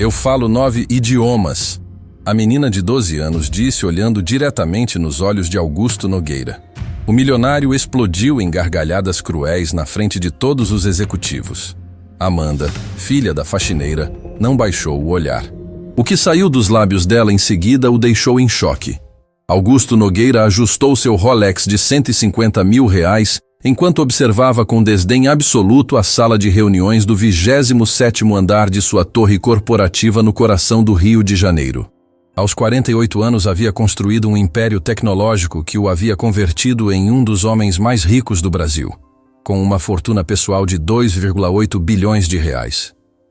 Eu falo 9 idiomas. A menina de 12 anos disse, olhando diretamente nos olhos de Augusto Nogueira. O milionário explodiu em gargalhadas cruéis na frente de todos os executivos. Amanda, filha da faxineira, não baixou o olhar. O que saiu dos lábios dela em seguida o deixou em choque. Augusto Nogueira ajustou seu Rolex de R$150 mil enquanto observava com desdém absoluto a sala de reuniões do 27º andar de sua torre corporativa no coração do Rio de Janeiro. Aos 48 anos havia construído um império tecnológico que o havia convertido em um dos homens mais ricos do Brasil, com uma fortuna pessoal de R$2,8 bilhões,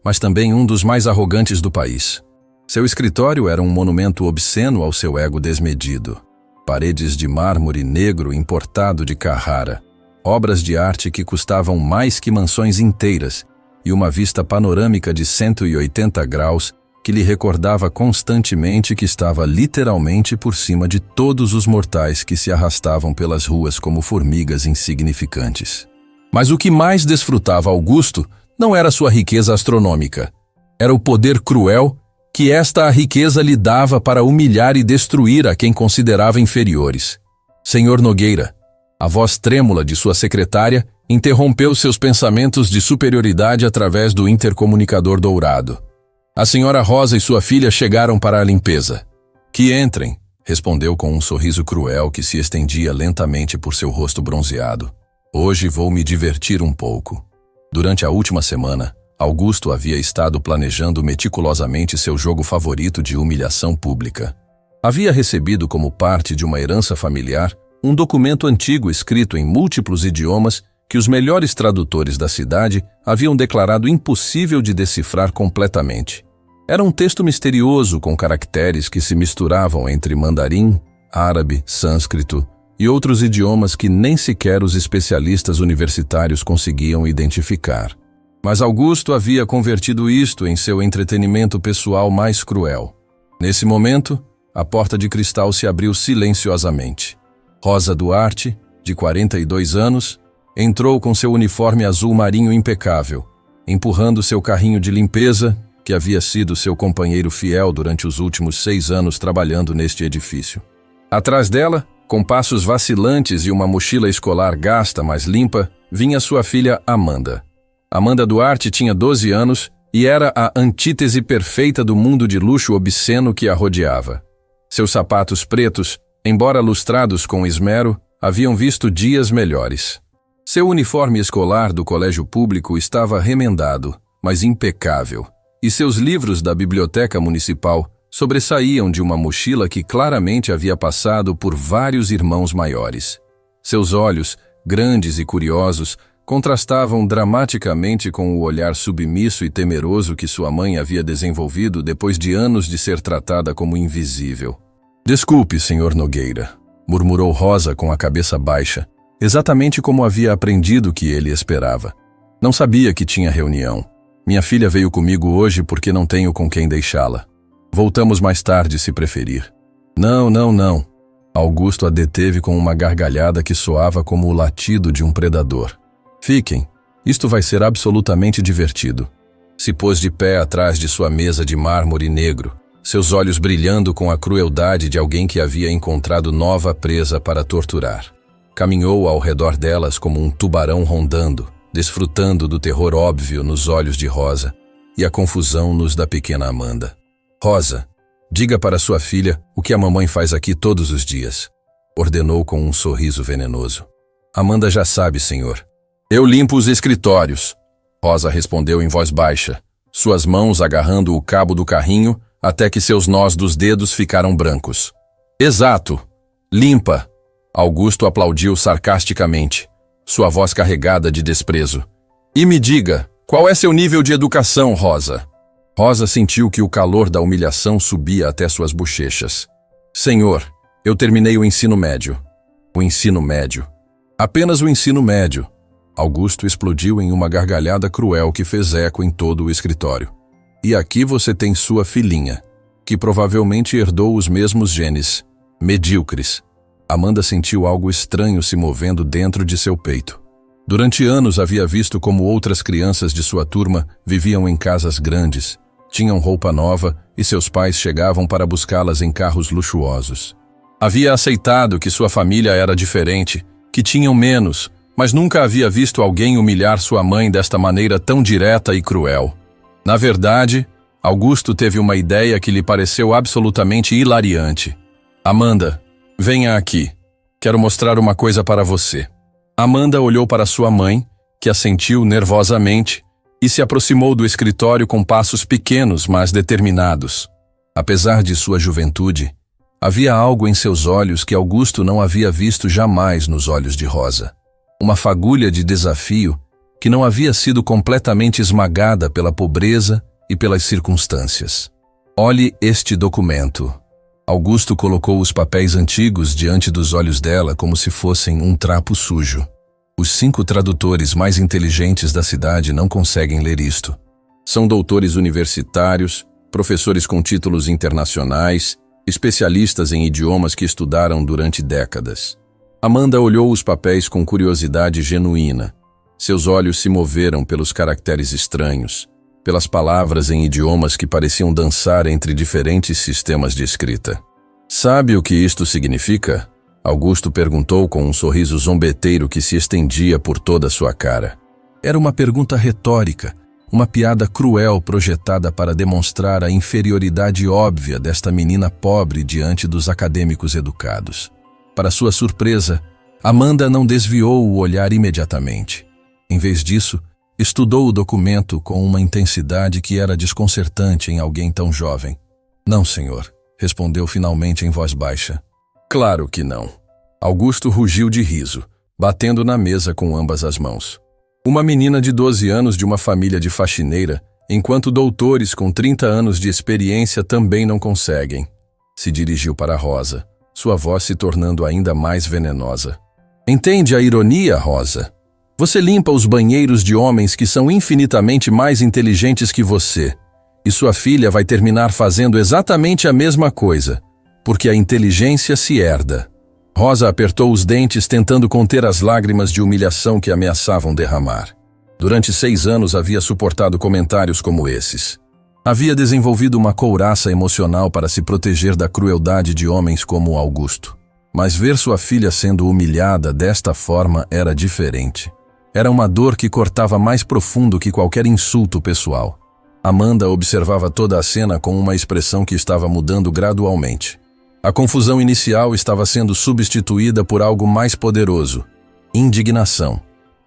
mas também um dos mais arrogantes do país. Seu escritório era um monumento obsceno ao seu ego desmedido. Paredes de mármore negro importado de Carrara, obras de arte que custavam mais que mansões inteiras e uma vista panorâmica de 180 graus que lhe recordava constantemente que estava literalmente por cima de todos os mortais que se arrastavam pelas ruas como formigas insignificantes. Mas o que mais desfrutava Augusto não era sua riqueza astronômica. Era o poder cruel que esta riqueza lhe dava para humilhar e destruir a quem considerava inferiores. Senhor Nogueira, a voz trêmula de sua secretária interrompeu seus pensamentos de superioridade através do intercomunicador dourado. A senhora Rosa e sua filha chegaram para a limpeza. Que entrem, respondeu com um sorriso cruel que se estendia lentamente por seu rosto bronzeado. Hoje vou me divertir um pouco. Durante a última semana, Augusto havia estado planejando meticulosamente seu jogo favorito de humilhação pública. Havia recebido como parte de uma herança familiar um documento antigo escrito em múltiplos idiomas que os melhores tradutores da cidade haviam declarado impossível de decifrar completamente. Era um texto misterioso com caracteres que se misturavam entre mandarim, árabe, sânscrito e outros idiomas que nem sequer os especialistas universitários conseguiam identificar. Mas Augusto havia convertido isto em seu entretenimento pessoal mais cruel. Nesse momento, a porta de cristal se abriu silenciosamente. Rosa Duarte, de 42 anos, entrou com seu uniforme azul marinho impecável, empurrando seu carrinho de limpeza, que havia sido seu companheiro fiel durante os últimos 6 anos trabalhando neste edifício. Atrás dela, com passos vacilantes e uma mochila escolar gasta, mas limpa, vinha sua filha Amanda. Amanda Duarte tinha 12 anos e era a antítese perfeita do mundo de luxo obsceno que a rodeava. Seus sapatos pretos, embora lustrados com esmero, haviam visto dias melhores. Seu uniforme escolar do colégio público estava remendado, mas impecável, e seus livros da biblioteca municipal sobressaíam de uma mochila que claramente havia passado por vários irmãos maiores. Seus olhos, grandes e curiosos, contrastavam dramaticamente com o olhar submisso e temeroso que sua mãe havia desenvolvido depois de anos de ser tratada como invisível. Desculpe, senhor Nogueira, murmurou Rosa com a cabeça baixa, exatamente como havia aprendido que ele esperava. Não sabia que tinha reunião. Minha filha veio comigo hoje porque não tenho com quem deixá-la. Voltamos mais tarde, se preferir. Não. Augusto a deteve com uma gargalhada que soava como o latido de um predador. Fiquem, isto vai ser absolutamente divertido. Se pôs de pé atrás de sua mesa de mármore negro, seus olhos brilhando com a crueldade de alguém que havia encontrado nova presa para torturar. Caminhou ao redor delas como um tubarão rondando, desfrutando do terror óbvio nos olhos de Rosa e a confusão nos da pequena Amanda. Rosa, diga para sua filha o que a mamãe faz aqui todos os dias, ordenou com um sorriso venenoso. Amanda já sabe, senhor. Eu limpo os escritórios, Rosa respondeu em voz baixa, suas mãos agarrando o cabo do carrinho até que seus nós dos dedos ficaram brancos. Exato. Limpa. Augusto aplaudiu sarcasticamente, sua voz carregada de desprezo. E me diga, qual é seu nível de educação, Rosa? Rosa sentiu que o calor da humilhação subia até suas bochechas. Senhor, eu terminei o ensino médio. O ensino médio. Apenas o ensino médio. Augusto explodiu em uma gargalhada cruel que fez eco em todo o escritório. E aqui você tem sua filhinha, que provavelmente herdou os mesmos genes, medíocres. Amanda sentiu algo estranho se movendo dentro de seu peito. Durante anos havia visto como outras crianças de sua turma viviam em casas grandes, Tinham roupa nova e seus pais chegavam para buscá-las em carros luxuosos. Havia aceitado que sua família era diferente, que tinham menos, mas nunca havia visto alguém humilhar sua mãe desta maneira tão direta e cruel. Na verdade, Augusto teve uma ideia que lhe pareceu absolutamente hilariante. Amanda, venha aqui. Quero mostrar uma coisa para você. Amanda olhou para sua mãe, que assentiu nervosamente, e se aproximou do escritório com passos pequenos, mas determinados. Apesar de sua juventude, havia algo em seus olhos que Augusto não havia visto jamais nos olhos de Rosa. Uma fagulha de desafio que não havia sido completamente esmagada pela pobreza e pelas circunstâncias. Olhe este documento. Augusto colocou os papéis antigos diante dos olhos dela como se fossem um trapo sujo. Os 5 tradutores mais inteligentes da cidade não conseguem ler isto. São doutores universitários, professores com títulos internacionais, especialistas em idiomas que estudaram durante décadas. Amanda olhou os papéis com curiosidade genuína. Seus olhos se moveram pelos caracteres estranhos, pelas palavras em idiomas que pareciam dançar entre diferentes sistemas de escrita. Sabe o que isto significa? Augusto perguntou com um sorriso zombeteiro que se estendia por toda sua cara. Era uma pergunta retórica, uma piada cruel projetada para demonstrar a inferioridade óbvia desta menina pobre diante dos acadêmicos educados. Para sua surpresa, Amanda não desviou o olhar imediatamente. Em vez disso, estudou o documento com uma intensidade que era desconcertante em alguém tão jovem. Não, senhor, respondeu finalmente em voz baixa. Claro que não. Augusto rugiu de riso, batendo na mesa com ambas as mãos. Uma menina de 12 anos de uma família de faxineira, enquanto doutores com 30 anos de experiência também não conseguem. Se dirigiu para Rosa, sua voz se tornando ainda mais venenosa. Entende a ironia, Rosa? Você limpa os banheiros de homens que são infinitamente mais inteligentes que você, e sua filha vai terminar fazendo exatamente a mesma coisa, porque a inteligência se herda. Rosa apertou os dentes tentando conter as lágrimas de humilhação que ameaçavam derramar. Durante 6 anos havia suportado comentários como esses. Havia desenvolvido uma couraça emocional para se proteger da crueldade de homens como Augusto. Mas ver sua filha sendo humilhada desta forma era diferente. Era uma dor que cortava mais profundo que qualquer insulto pessoal. Amanda observava toda a cena com uma expressão que estava mudando gradualmente. A confusão inicial estava sendo substituída por algo mais poderoso: indignação.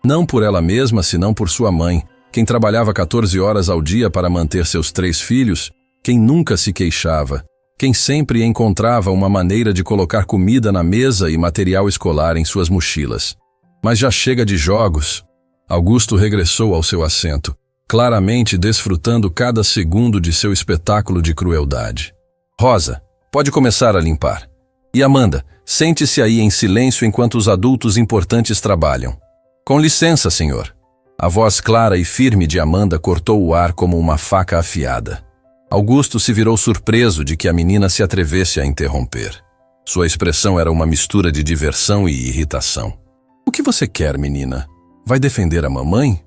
Não por ela mesma, senão por sua mãe, quem trabalhava 14 horas ao dia para manter seus 3 filhos, quem nunca se queixava, quem sempre encontrava uma maneira de colocar comida na mesa e material escolar em suas mochilas. Mas já chega de jogos. Augusto regressou ao seu assento, claramente desfrutando cada segundo de seu espetáculo de crueldade. Rosa, pode começar a limpar. E Amanda, sente-se aí em silêncio enquanto os adultos importantes trabalham. Com licença, senhor. A voz clara e firme de Amanda cortou o ar como uma faca afiada. Augusto se virou surpreso de que a menina se atrevesse a interromper. Sua expressão era uma mistura de diversão e irritação. O que você quer, menina? Vai defender a mamãe?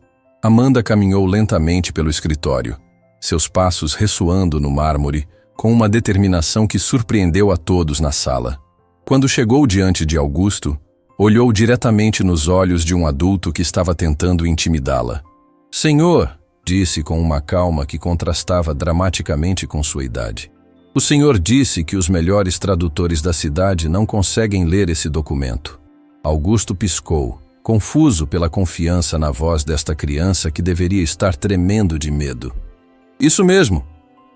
Amanda caminhou lentamente pelo escritório, seus passos ressoando no mármore, com uma determinação que surpreendeu a todos na sala. Quando chegou diante de Augusto, olhou diretamente nos olhos de um adulto que estava tentando intimidá-la. Senhor, disse com uma calma que contrastava dramaticamente com sua idade. O senhor disse que os melhores tradutores da cidade não conseguem ler esse documento. Augusto piscou, confuso pela confiança na voz desta criança que deveria estar tremendo de medo. Isso mesmo.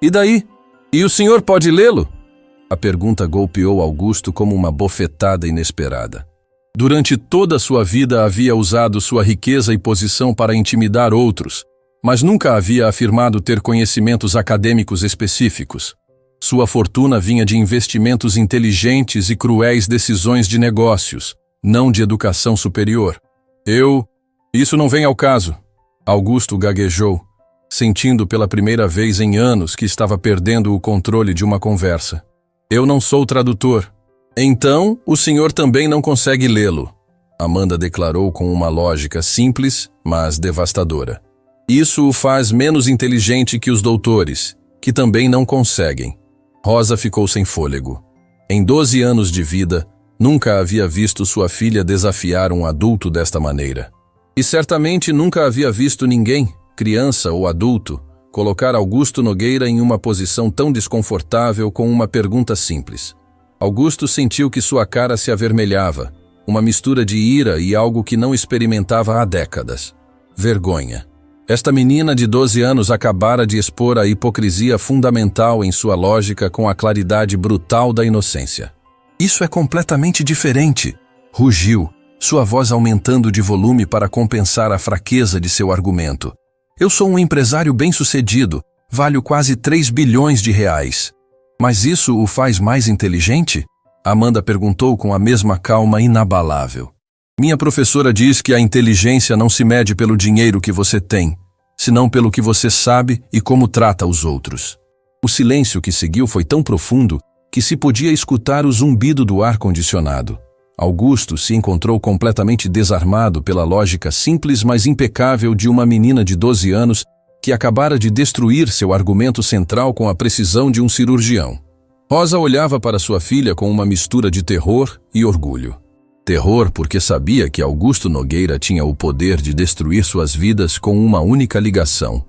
E daí? E o senhor pode lê-lo? A pergunta golpeou Augusto como uma bofetada inesperada. Durante toda a sua vida havia usado sua riqueza e posição para intimidar outros, mas nunca havia afirmado ter conhecimentos acadêmicos específicos. Sua fortuna vinha de investimentos inteligentes e cruéis decisões de negócios, não de educação superior. Isso não vem ao caso. Augusto gaguejou, sentindo pela primeira vez em anos que estava perdendo o controle de uma conversa. Eu não sou tradutor. Então, o senhor também não consegue lê-lo, Amanda declarou com uma lógica simples, mas devastadora. Isso o faz menos inteligente que os doutores, que também não conseguem. Rosa ficou sem fôlego. Em 12 anos de vida, nunca havia visto sua filha desafiar um adulto desta maneira. E certamente nunca havia visto ninguém, criança ou adulto, colocar Augusto Nogueira em uma posição tão desconfortável com uma pergunta simples. Augusto sentiu que sua cara se avermelhava, uma mistura de ira e algo que não experimentava há décadas. Vergonha. Esta menina de 12 anos acabara de expor a hipocrisia fundamental em sua lógica com a claridade brutal da inocência. Isso é completamente diferente, rugiu, sua voz aumentando de volume para compensar a fraqueza de seu argumento. Eu sou um empresário bem-sucedido, valho quase 3 bilhões de reais. Mas isso o faz mais inteligente? Amanda perguntou com a mesma calma inabalável. Minha professora diz que a inteligência não se mede pelo dinheiro que você tem, senão pelo que você sabe e como trata os outros. O silêncio que seguiu foi tão profundo que se podia escutar o zumbido do ar-condicionado. Augusto se encontrou completamente desarmado pela lógica simples mas impecável de uma menina de 12 anos que acabara de destruir seu argumento central com a precisão de um cirurgião. Rosa olhava para sua filha com uma mistura de terror e orgulho. Terror porque sabia que Augusto Nogueira tinha o poder de destruir suas vidas com uma única ligação.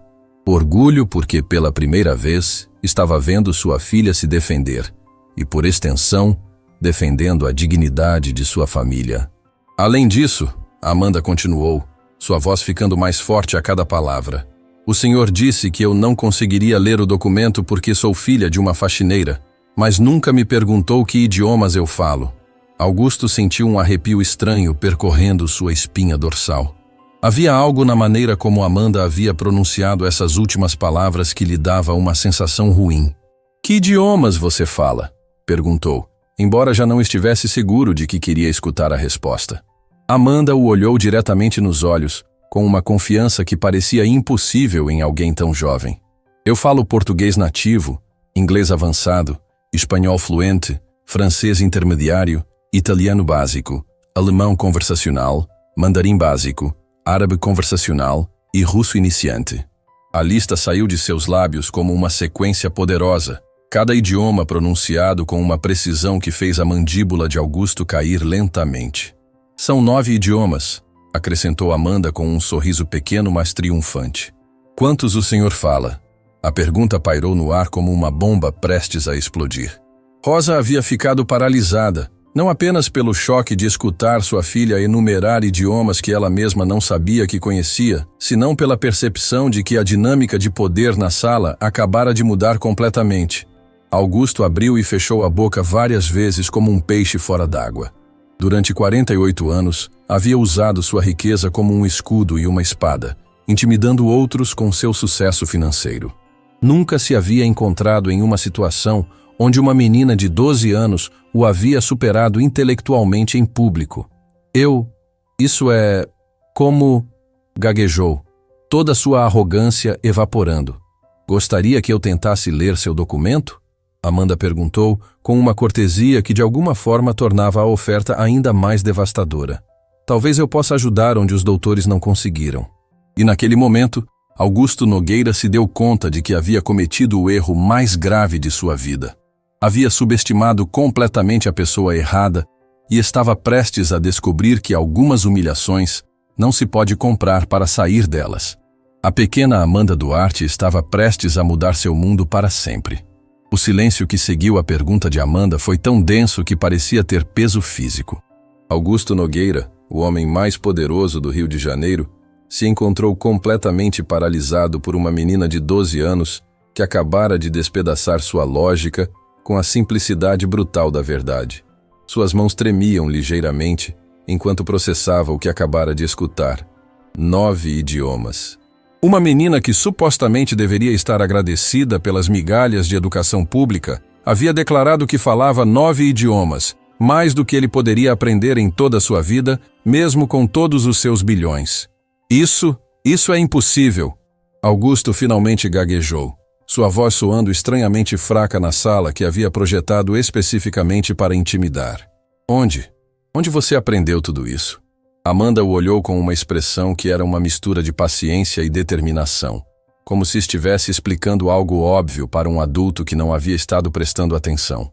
Orgulho porque, pela primeira vez, estava vendo sua filha se defender e, por extensão, defendendo a dignidade de sua família. Além disso, Amanda continuou, sua voz ficando mais forte a cada palavra. O senhor disse que eu não conseguiria ler o documento porque sou filha de uma faxineira, mas nunca me perguntou que idiomas eu falo. Augusto sentiu um arrepio estranho percorrendo sua espinha dorsal. Havia algo na maneira como Amanda havia pronunciado essas últimas palavras que lhe dava uma sensação ruim. Que idiomas você fala? Perguntou, embora já não estivesse seguro de que queria escutar a resposta. Amanda o olhou diretamente nos olhos, com uma confiança que parecia impossível em alguém tão jovem. Eu falo português nativo, inglês avançado, espanhol fluente, francês intermediário, italiano básico, alemão conversacional, mandarim básico, árabe conversacional e russo iniciante. A lista saiu de seus lábios como uma sequência poderosa, cada idioma pronunciado com uma precisão que fez a mandíbula de Augusto cair lentamente. São 9 idiomas, acrescentou Amanda com um sorriso pequeno mas triunfante. Quantos o senhor fala? A pergunta pairou no ar como uma bomba prestes a explodir. Rosa havia ficado paralisada, não apenas pelo choque de escutar sua filha enumerar idiomas que ela mesma não sabia que conhecia, senão pela percepção de que a dinâmica de poder na sala acabara de mudar completamente. Augusto abriu e fechou a boca várias vezes como um peixe fora d'água. Durante 48 anos, havia usado sua riqueza como um escudo e uma espada, intimidando outros com seu sucesso financeiro. Nunca se havia encontrado em uma situação onde uma menina de 12 anos o havia superado intelectualmente em público. Isso é... como... gaguejou, toda sua arrogância evaporando. Gostaria que eu tentasse ler seu documento? Amanda perguntou, com uma cortesia que de alguma forma tornava a oferta ainda mais devastadora. Talvez eu possa ajudar onde os doutores não conseguiram. E naquele momento, Augusto Nogueira se deu conta de que havia cometido o erro mais grave de sua vida. Havia subestimado completamente a pessoa errada e estava prestes a descobrir que algumas humilhações não se pode comprar para sair delas. A pequena Amanda Duarte estava prestes a mudar seu mundo para sempre. O silêncio que seguiu a pergunta de Amanda foi tão denso que parecia ter peso físico. Augusto Nogueira, o homem mais poderoso do Rio de Janeiro, se encontrou completamente paralisado por uma menina de 12 anos que acabara de despedaçar sua lógica com a simplicidade brutal da verdade. Suas mãos tremiam ligeiramente enquanto processava o que acabara de escutar. 9 idiomas. Uma menina que supostamente deveria estar agradecida pelas migalhas de educação pública havia declarado que falava 9 idiomas, mais do que ele poderia aprender em toda a sua vida, mesmo com todos os seus bilhões. Isso é impossível. Augusto finalmente gaguejou, sua voz soando estranhamente fraca na sala que havia projetado especificamente para intimidar. Onde você aprendeu tudo isso? Amanda o olhou com uma expressão que era uma mistura de paciência e determinação. como se estivesse explicando algo óbvio para um adulto que não havia estado prestando atenção.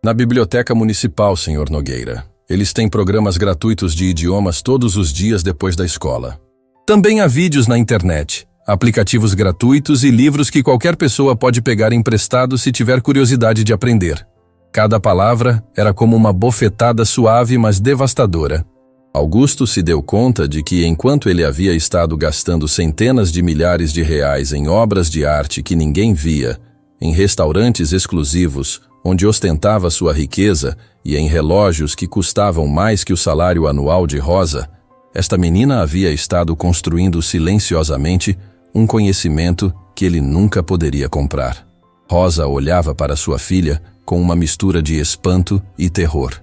Na biblioteca municipal, Sr. Nogueira. Eles têm programas gratuitos de idiomas todos os dias depois da escola. Também há vídeos na internet, aplicativos gratuitos e livros que qualquer pessoa pode pegar emprestado se tiver curiosidade de aprender. Cada palavra era como uma bofetada suave, mas devastadora. Augusto se deu conta de que, enquanto ele havia estado gastando centenas de milhares de reais em obras de arte que ninguém via, em restaurantes exclusivos, onde ostentava sua riqueza, e em relógios que custavam mais que o salário anual de Rosa, esta menina havia estado construindo silenciosamente um conhecimento que ele nunca poderia comprar. Rosa olhava para sua filha com uma mistura de espanto e terror.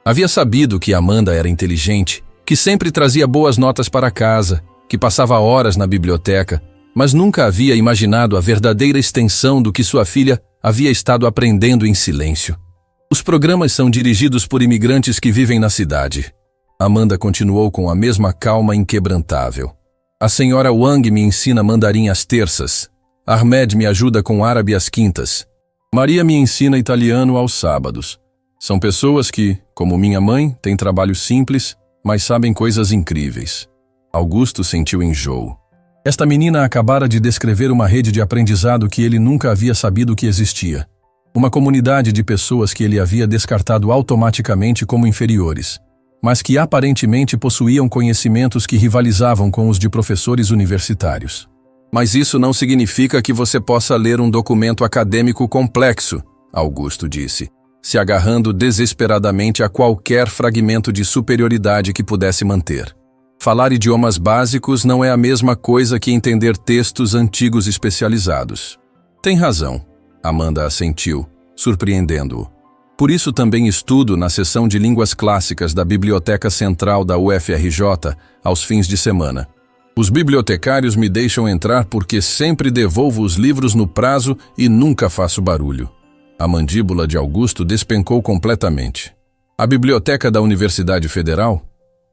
Havia sabido que Amanda era inteligente, que sempre trazia boas notas para casa, que passava horas na biblioteca, mas nunca havia imaginado a verdadeira extensão do que sua filha havia estado aprendendo em silêncio. Os programas são dirigidos por imigrantes que vivem na cidade. Amanda continuou com a mesma calma inquebrantável. A senhora Wang me ensina mandarim às terças. Ahmed me ajuda com árabe às quintas. Maria me ensina italiano aos sábados. São pessoas que, como minha mãe, têm trabalho simples, mas sabem coisas incríveis. Augusto sentiu enjoo. Esta menina acabara de descrever uma rede de aprendizado que ele nunca havia sabido que existia. Uma comunidade de pessoas que ele havia descartado automaticamente como inferiores, mas que aparentemente possuíam conhecimentos que rivalizavam com os de professores universitários. Mas isso não significa que você possa ler um documento acadêmico complexo, Augusto disse, se agarrando desesperadamente a qualquer fragmento de superioridade que pudesse manter. Falar idiomas básicos não é a mesma coisa que entender textos antigos especializados. Tem razão, Amanda assentiu, surpreendendo-o. Por isso também estudo na seção de línguas clássicas da Biblioteca Central da UFRJ aos fins de semana. Os bibliotecários me deixam entrar porque sempre devolvo os livros no prazo e nunca faço barulho. A mandíbula de Augusto despencou completamente. A biblioteca da Universidade Federal,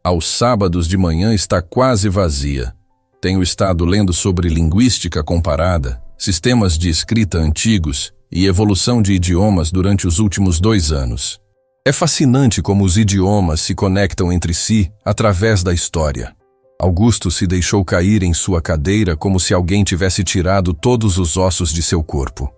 aos sábados de manhã, está quase vazia. Tenho estado lendo sobre linguística comparada, sistemas de escrita antigos e evolução de idiomas durante os últimos 2 anos. É fascinante como os idiomas se conectam entre si através da história. Augusto se deixou cair em sua cadeira como se alguém tivesse tirado todos os ossos de seu corpo.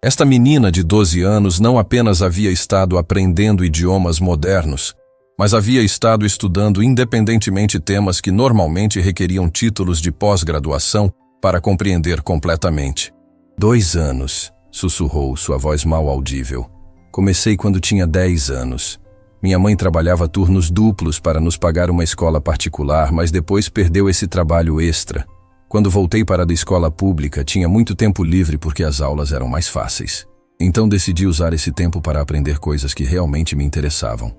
Esta menina de 12 anos não apenas havia estado aprendendo idiomas modernos, mas havia estado estudando independentemente temas que normalmente requeriam títulos de pós-graduação para compreender completamente. 2 anos, sussurrou sua voz mal audível. Comecei quando tinha 10 anos. Minha mãe trabalhava turnos duplos para nos pagar uma escola particular, mas depois perdeu esse trabalho extra. Quando voltei para a escola pública, tinha muito tempo livre porque as aulas eram mais fáceis. Então decidi usar esse tempo para aprender coisas que realmente me interessavam.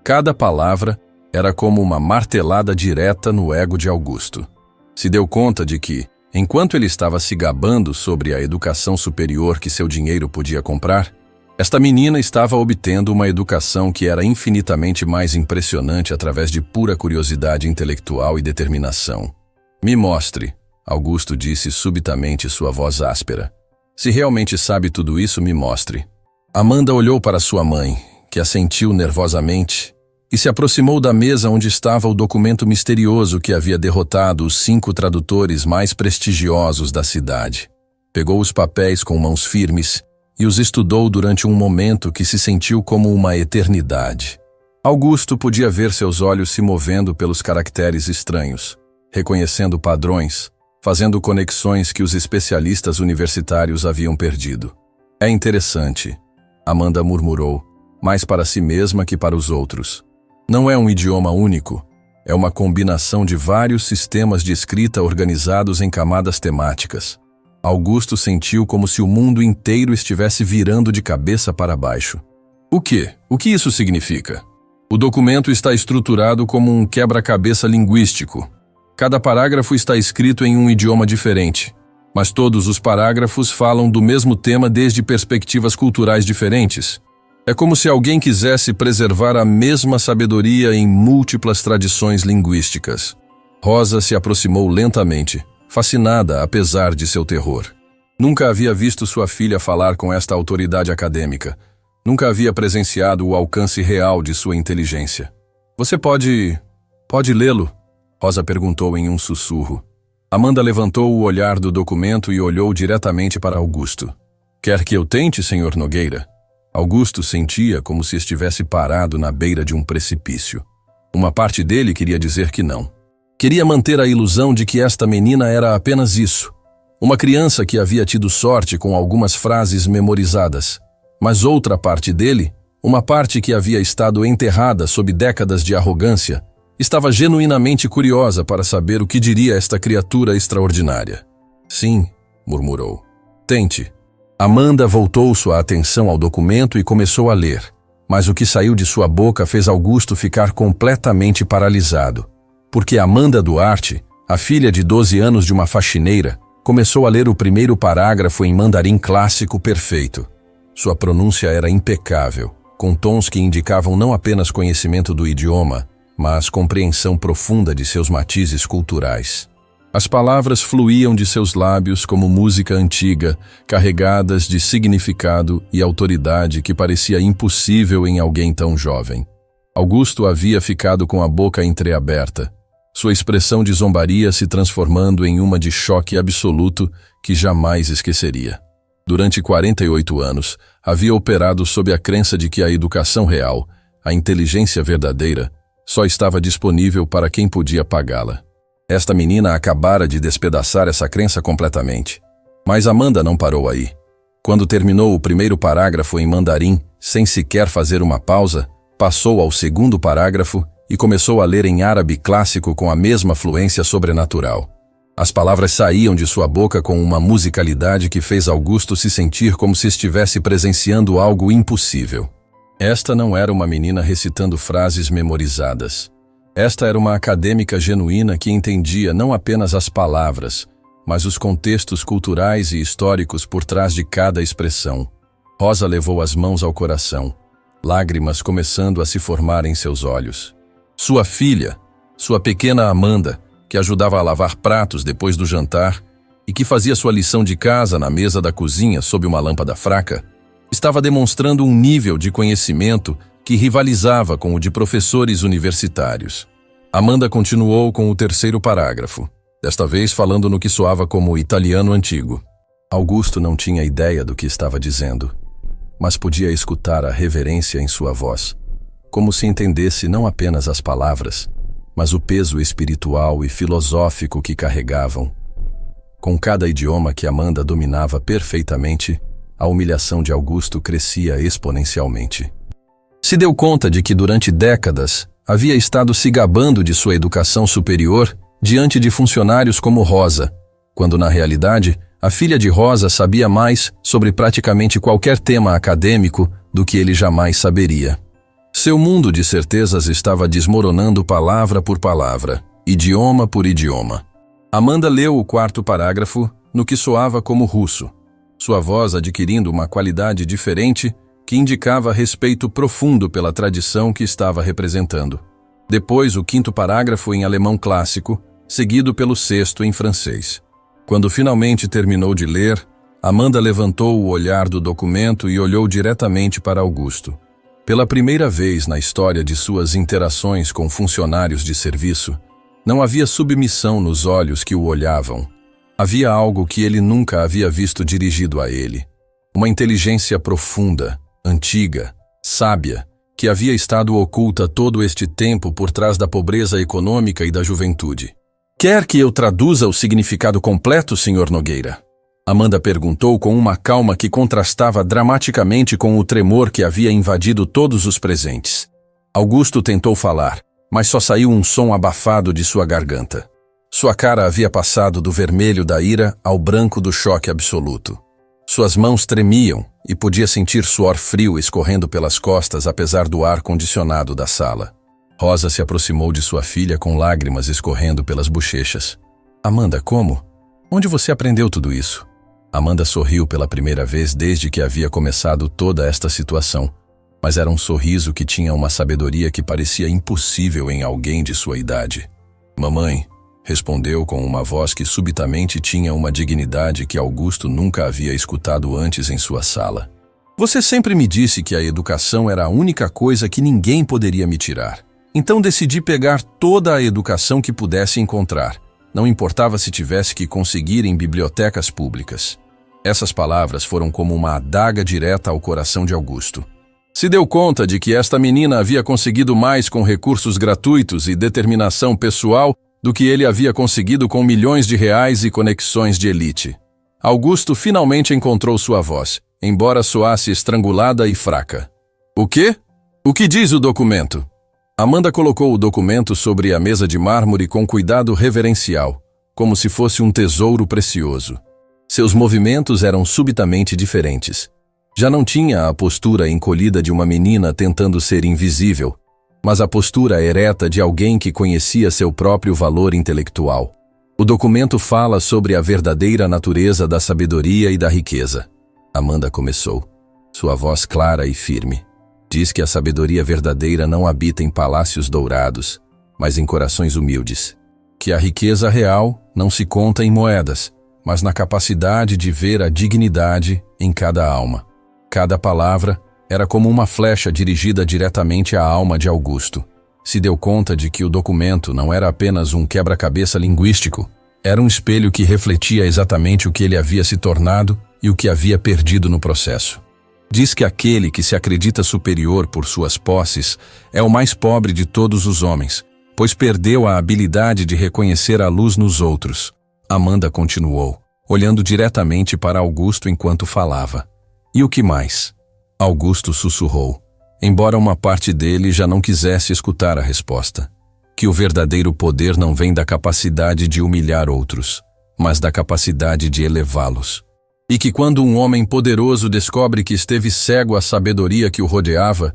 Cada palavra era como uma martelada direta no ego de Augusto. Se deu conta de que, enquanto ele estava se gabando sobre a educação superior que seu dinheiro podia comprar, esta menina estava obtendo uma educação que era infinitamente mais impressionante através de pura curiosidade intelectual e determinação. Me mostre, Augusto disse subitamente, sua voz áspera. Se realmente sabe tudo isso, me mostre. Amanda olhou para sua mãe, que assentiu nervosamente, e se aproximou da mesa onde estava o documento misterioso que havia derrotado os 5 tradutores mais prestigiosos da cidade. Pegou os papéis com mãos firmes e os estudou durante um momento que se sentiu como uma eternidade. Augusto podia ver seus olhos se movendo pelos caracteres estranhos, reconhecendo padrões, fazendo conexões que os especialistas universitários haviam perdido. É interessante, Amanda murmurou, mais para si mesma que para os outros. Não é um idioma único, é uma combinação de vários sistemas de escrita organizados em camadas temáticas. Augusto sentiu como se o mundo inteiro estivesse virando de cabeça para baixo. O quê? O que isso significa? O documento está estruturado como um quebra-cabeça linguístico. Cada parágrafo está escrito em um idioma diferente, mas todos os parágrafos falam do mesmo tema desde perspectivas culturais diferentes. É como se alguém quisesse preservar a mesma sabedoria em múltiplas tradições linguísticas. Rosa se aproximou lentamente, fascinada apesar de seu terror. Nunca havia visto sua filha falar com esta autoridade acadêmica. Nunca havia presenciado o alcance real de sua inteligência. Você pode lê-lo? Rosa perguntou em um sussurro. Amanda levantou o olhar do documento e olhou diretamente para Augusto. Quer que eu tente, Sr. Nogueira? Augusto sentia como se estivesse parado na beira de um precipício. Uma parte dele queria dizer que não. Queria manter a ilusão de que esta menina era apenas isso. Uma criança que havia tido sorte com algumas frases memorizadas. Mas outra parte dele, uma parte que havia estado enterrada sob décadas de arrogância, estava genuinamente curiosa para saber o que diria esta criatura extraordinária. Sim, murmurou. Tente. Amanda voltou sua atenção ao documento e começou a ler, mas o que saiu de sua boca fez Augusto ficar completamente paralisado, porque Amanda Duarte, a filha de 12 anos de uma faxineira, começou a ler o primeiro parágrafo em mandarim clássico perfeito. Sua pronúncia era impecável, com tons que indicavam não apenas conhecimento do idioma, mas compreensão profunda de seus matizes culturais. As palavras fluíam de seus lábios como música antiga, carregadas de significado e autoridade que parecia impossível em alguém tão jovem. Augusto havia ficado com a boca entreaberta, sua expressão de zombaria se transformando em uma de choque absoluto que jamais esqueceria. Durante 48 anos, havia operado sob a crença de que a educação real, a inteligência verdadeira, só estava disponível para quem podia pagá-la. Esta menina acabara de despedaçar essa crença completamente. Mas Amanda não parou aí. Quando terminou o primeiro parágrafo em mandarim, sem sequer fazer uma pausa, passou ao segundo parágrafo e começou a ler em árabe clássico com a mesma fluência sobrenatural. As palavras saíam de sua boca com uma musicalidade que fez Augusto se sentir como se estivesse presenciando algo impossível. Esta não era uma menina recitando frases memorizadas. Esta era uma acadêmica genuína que entendia não apenas as palavras, mas os contextos culturais e históricos por trás de cada expressão. Rosa levou as mãos ao coração, lágrimas começando a se formar em seus olhos. Sua filha, sua pequena Amanda, que ajudava a lavar pratos depois do jantar e que fazia sua lição de casa na mesa da cozinha sob uma lâmpada fraca, estava demonstrando um nível de conhecimento que rivalizava com o de professores universitários. Amanda continuou com o terceiro parágrafo, desta vez falando no que soava como italiano antigo. Augusto não tinha ideia do que estava dizendo, mas podia escutar a reverência em sua voz, como se entendesse não apenas as palavras, mas o peso espiritual e filosófico que carregavam. Com cada idioma que Amanda dominava perfeitamente, a humilhação de Augusto crescia exponencialmente. Se deu conta de que durante décadas havia estado se gabando de sua educação superior diante de funcionários como Rosa, quando na realidade a filha de Rosa sabia mais sobre praticamente qualquer tema acadêmico do que ele jamais saberia. Seu mundo de certezas estava desmoronando palavra por palavra, idioma por idioma. Amanda leu o quarto parágrafo no que soava como russo, sua voz adquirindo uma qualidade diferente que indicava respeito profundo pela tradição que estava representando. Depois, o quinto parágrafo em alemão clássico, seguido pelo sexto em francês. Quando finalmente terminou de ler, Amanda levantou o olhar do documento e olhou diretamente para Augusto. Pela primeira vez na história de suas interações com funcionários de serviço, não havia submissão nos olhos que o olhavam. Havia algo que ele nunca havia visto dirigido a ele. Uma inteligência profunda, antiga, sábia, que havia estado oculta todo este tempo por trás da pobreza econômica e da juventude. Quer que eu traduza o significado completo, Sr. Nogueira? Amanda perguntou com uma calma que contrastava dramaticamente com o tremor que havia invadido todos os presentes. Augusto tentou falar, mas só saiu um som abafado de sua garganta. Sua cara havia passado do vermelho da ira ao branco do choque absoluto. Suas mãos tremiam e podia sentir suor frio escorrendo pelas costas apesar do ar condicionado da sala. Rosa se aproximou de sua filha com lágrimas escorrendo pelas bochechas. Amanda, como? Onde você aprendeu tudo isso? Amanda sorriu pela primeira vez desde que havia começado toda esta situação, mas era um sorriso que tinha uma sabedoria que parecia impossível em alguém de sua idade. Mamãe, respondeu com uma voz que subitamente tinha uma dignidade que Augusto nunca havia escutado antes em sua sala. Você sempre me disse que a educação era a única coisa que ninguém poderia me tirar. Então decidi pegar toda a educação que pudesse encontrar. Não importava se tivesse que conseguir em bibliotecas públicas. Essas palavras foram como uma adaga direta ao coração de Augusto. Se deu conta de que esta menina havia conseguido mais com recursos gratuitos e determinação pessoal do que ele havia conseguido com milhões de reais e conexões de elite. Augusto finalmente encontrou sua voz, embora soasse estrangulada e fraca. O quê? O que diz o documento? Amanda colocou o documento sobre a mesa de mármore com cuidado reverencial, como se fosse um tesouro precioso. Seus movimentos eram subitamente diferentes. Já não tinha a postura encolhida de uma menina tentando ser invisível, mas a postura ereta de alguém que conhecia seu próprio valor intelectual. O documento fala sobre a verdadeira natureza da sabedoria e da riqueza. Amanda começou, sua voz clara e firme. Diz que a sabedoria verdadeira não habita em palácios dourados, mas em corações humildes. Que a riqueza real não se conta em moedas, mas na capacidade de ver a dignidade em cada alma. Cada palavra era como uma flecha dirigida diretamente à alma de Augusto. Se deu conta de que o documento não era apenas um quebra-cabeça linguístico, era um espelho que refletia exatamente o que ele havia se tornado e o que havia perdido no processo. Diz que aquele que se acredita superior por suas posses é o mais pobre de todos os homens, pois perdeu a habilidade de reconhecer a luz nos outros. Amanda continuou, olhando diretamente para Augusto enquanto falava. E o que mais? Augusto sussurrou, embora uma parte dele já não quisesse escutar a resposta. Que o verdadeiro poder não vem da capacidade de humilhar outros, mas da capacidade de elevá-los. E que quando um homem poderoso descobre que esteve cego à sabedoria que o rodeava,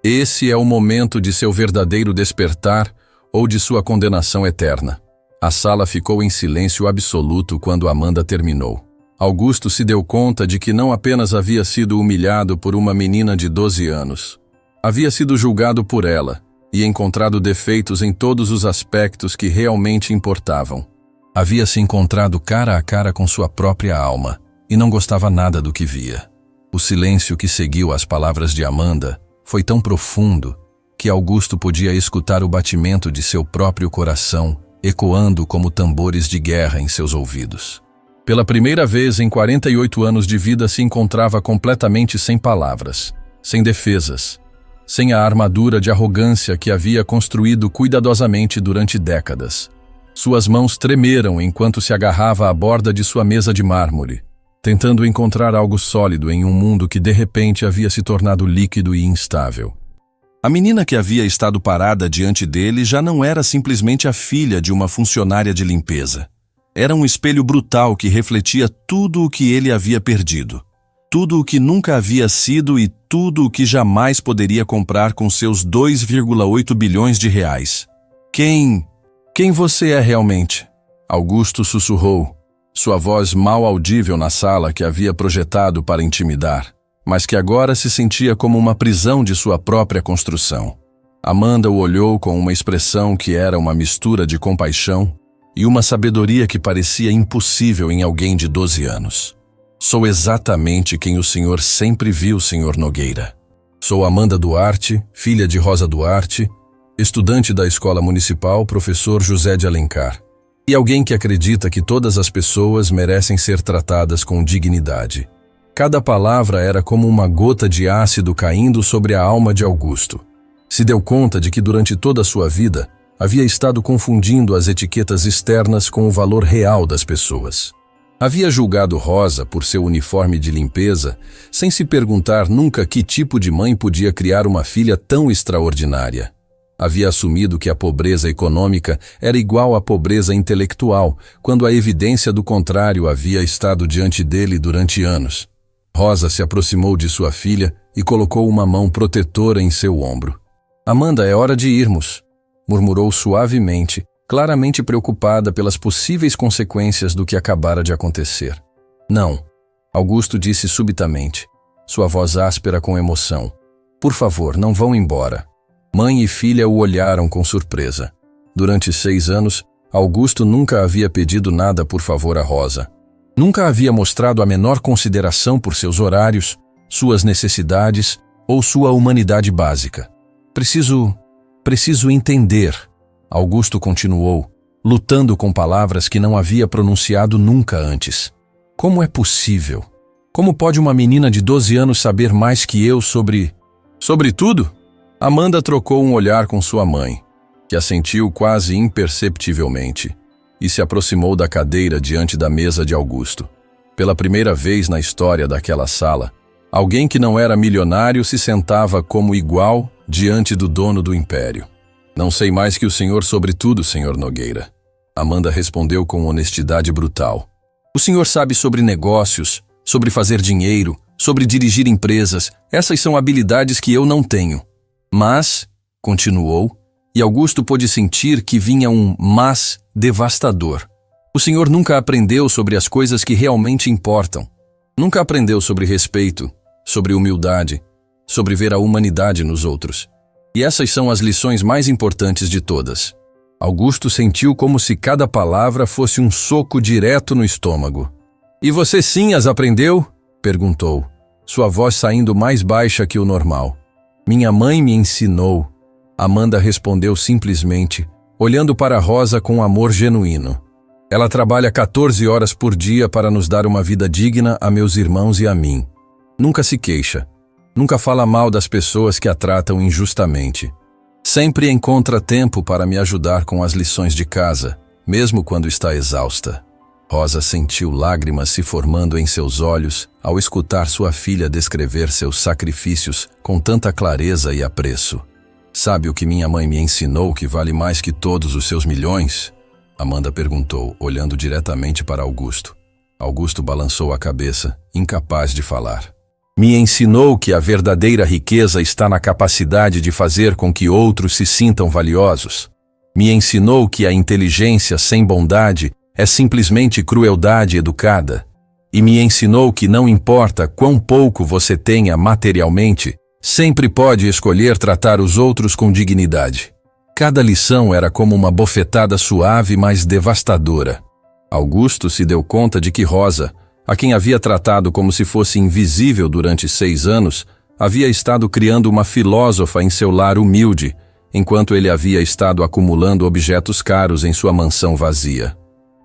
esse é o momento de seu verdadeiro despertar ou de sua condenação eterna. A sala ficou em silêncio absoluto quando Amanda terminou. Augusto se deu conta de que não apenas havia sido humilhado por uma menina de 12 anos. Havia sido julgado por ela e encontrado defeitos em todos os aspectos que realmente importavam. Havia se encontrado cara a cara com sua própria alma e não gostava nada do que via. O silêncio que seguiu as palavras de Amanda foi tão profundo que Augusto podia escutar o batimento de seu próprio coração ecoando como tambores de guerra em seus ouvidos. Pela primeira vez em 48 anos de vida se encontrava completamente sem palavras, sem defesas, sem a armadura de arrogância que havia construído cuidadosamente durante décadas. Suas mãos tremeram enquanto se agarrava à borda de sua mesa de mármore, tentando encontrar algo sólido em um mundo que de repente havia se tornado líquido e instável. A menina que havia estado parada diante dele já não era simplesmente a filha de uma funcionária de limpeza. Era um espelho brutal que refletia tudo o que ele havia perdido. Tudo o que nunca havia sido e tudo o que jamais poderia comprar com seus 2,8 bilhões de reais. Quem você é realmente? Augusto sussurrou, sua voz mal audível na sala que havia projetado para intimidar, mas que agora se sentia como uma prisão de sua própria construção. Amanda o olhou com uma expressão que era uma mistura de compaixão e uma sabedoria que parecia impossível em alguém de 12 anos. Sou exatamente quem o senhor sempre viu, senhor Nogueira. Sou Amanda Duarte, filha de Rosa Duarte, estudante da Escola Municipal Professor José de Alencar, e alguém que acredita que todas as pessoas merecem ser tratadas com dignidade. Cada palavra era como uma gota de ácido caindo sobre a alma de Augusto. Se deu conta de que durante toda a sua vida havia estado confundindo as etiquetas externas com o valor real das pessoas. Havia julgado Rosa por seu uniforme de limpeza, sem se perguntar nunca que tipo de mãe podia criar uma filha tão extraordinária. Havia assumido que a pobreza econômica era igual à pobreza intelectual, quando a evidência do contrário havia estado diante dele durante anos. Rosa se aproximou de sua filha e colocou uma mão protetora em seu ombro. Amanda, é hora de irmos, murmurou suavemente, claramente preocupada pelas possíveis consequências do que acabara de acontecer. Não, Augusto disse subitamente, sua voz áspera com emoção. Por favor, não vão embora. Mãe e filha o olharam com surpresa. Durante 6 anos, Augusto nunca havia pedido nada por favor a Rosa. Nunca havia mostrado a menor consideração por seus horários, suas necessidades ou sua humanidade básica. Preciso entender, Augusto continuou, lutando com palavras que não havia pronunciado nunca antes. Como é possível? Como pode uma menina de 12 anos saber mais que eu sobre tudo? Amanda trocou um olhar com sua mãe, que assentiu quase imperceptivelmente, e se aproximou da cadeira diante da mesa de Augusto. Pela primeira vez na história daquela sala, alguém que não era milionário se sentava como igual diante do dono do império. Não sei mais que o senhor sobre tudo, senhor Nogueira. Amanda respondeu com honestidade brutal. O senhor sabe sobre negócios, sobre fazer dinheiro, sobre dirigir empresas. Essas são habilidades que eu não tenho. Mas, continuou, e Augusto pôde sentir que vinha um mas devastador. O senhor nunca aprendeu sobre as coisas que realmente importam. Nunca aprendeu sobre respeito, sobre humildade, sobre ver a humanidade nos outros. E essas são as lições mais importantes de todas. Augusto sentiu como se cada palavra fosse um soco direto no estômago. E você sim as aprendeu? Perguntou, sua voz saindo mais baixa que o normal. Minha mãe me ensinou. Amanda respondeu simplesmente, olhando para Rosa com amor genuíno. Ela trabalha 14 horas por dia para nos dar uma vida digna a meus irmãos e a mim. Nunca se queixa. Nunca fala mal das pessoas que a tratam injustamente. Sempre encontra tempo para me ajudar com as lições de casa, mesmo quando está exausta. Rosa sentiu lágrimas se formando em seus olhos ao escutar sua filha descrever seus sacrifícios com tanta clareza e apreço. Sabe o que minha mãe me ensinou que vale mais que todos os seus milhões? Amanda perguntou, olhando diretamente para Augusto. Augusto balançou a cabeça, incapaz de falar. Me ensinou que a verdadeira riqueza está na capacidade de fazer com que outros se sintam valiosos. Me ensinou que a inteligência sem bondade é simplesmente crueldade educada. E me ensinou que não importa quão pouco você tenha materialmente, sempre pode escolher tratar os outros com dignidade. Cada lição era como uma bofetada suave, mas devastadora. Augusto se deu conta de que Rosa, a quem havia tratado como se fosse invisível durante 6 anos, havia estado criando uma filósofa em seu lar humilde, enquanto ele havia estado acumulando objetos caros em sua mansão vazia.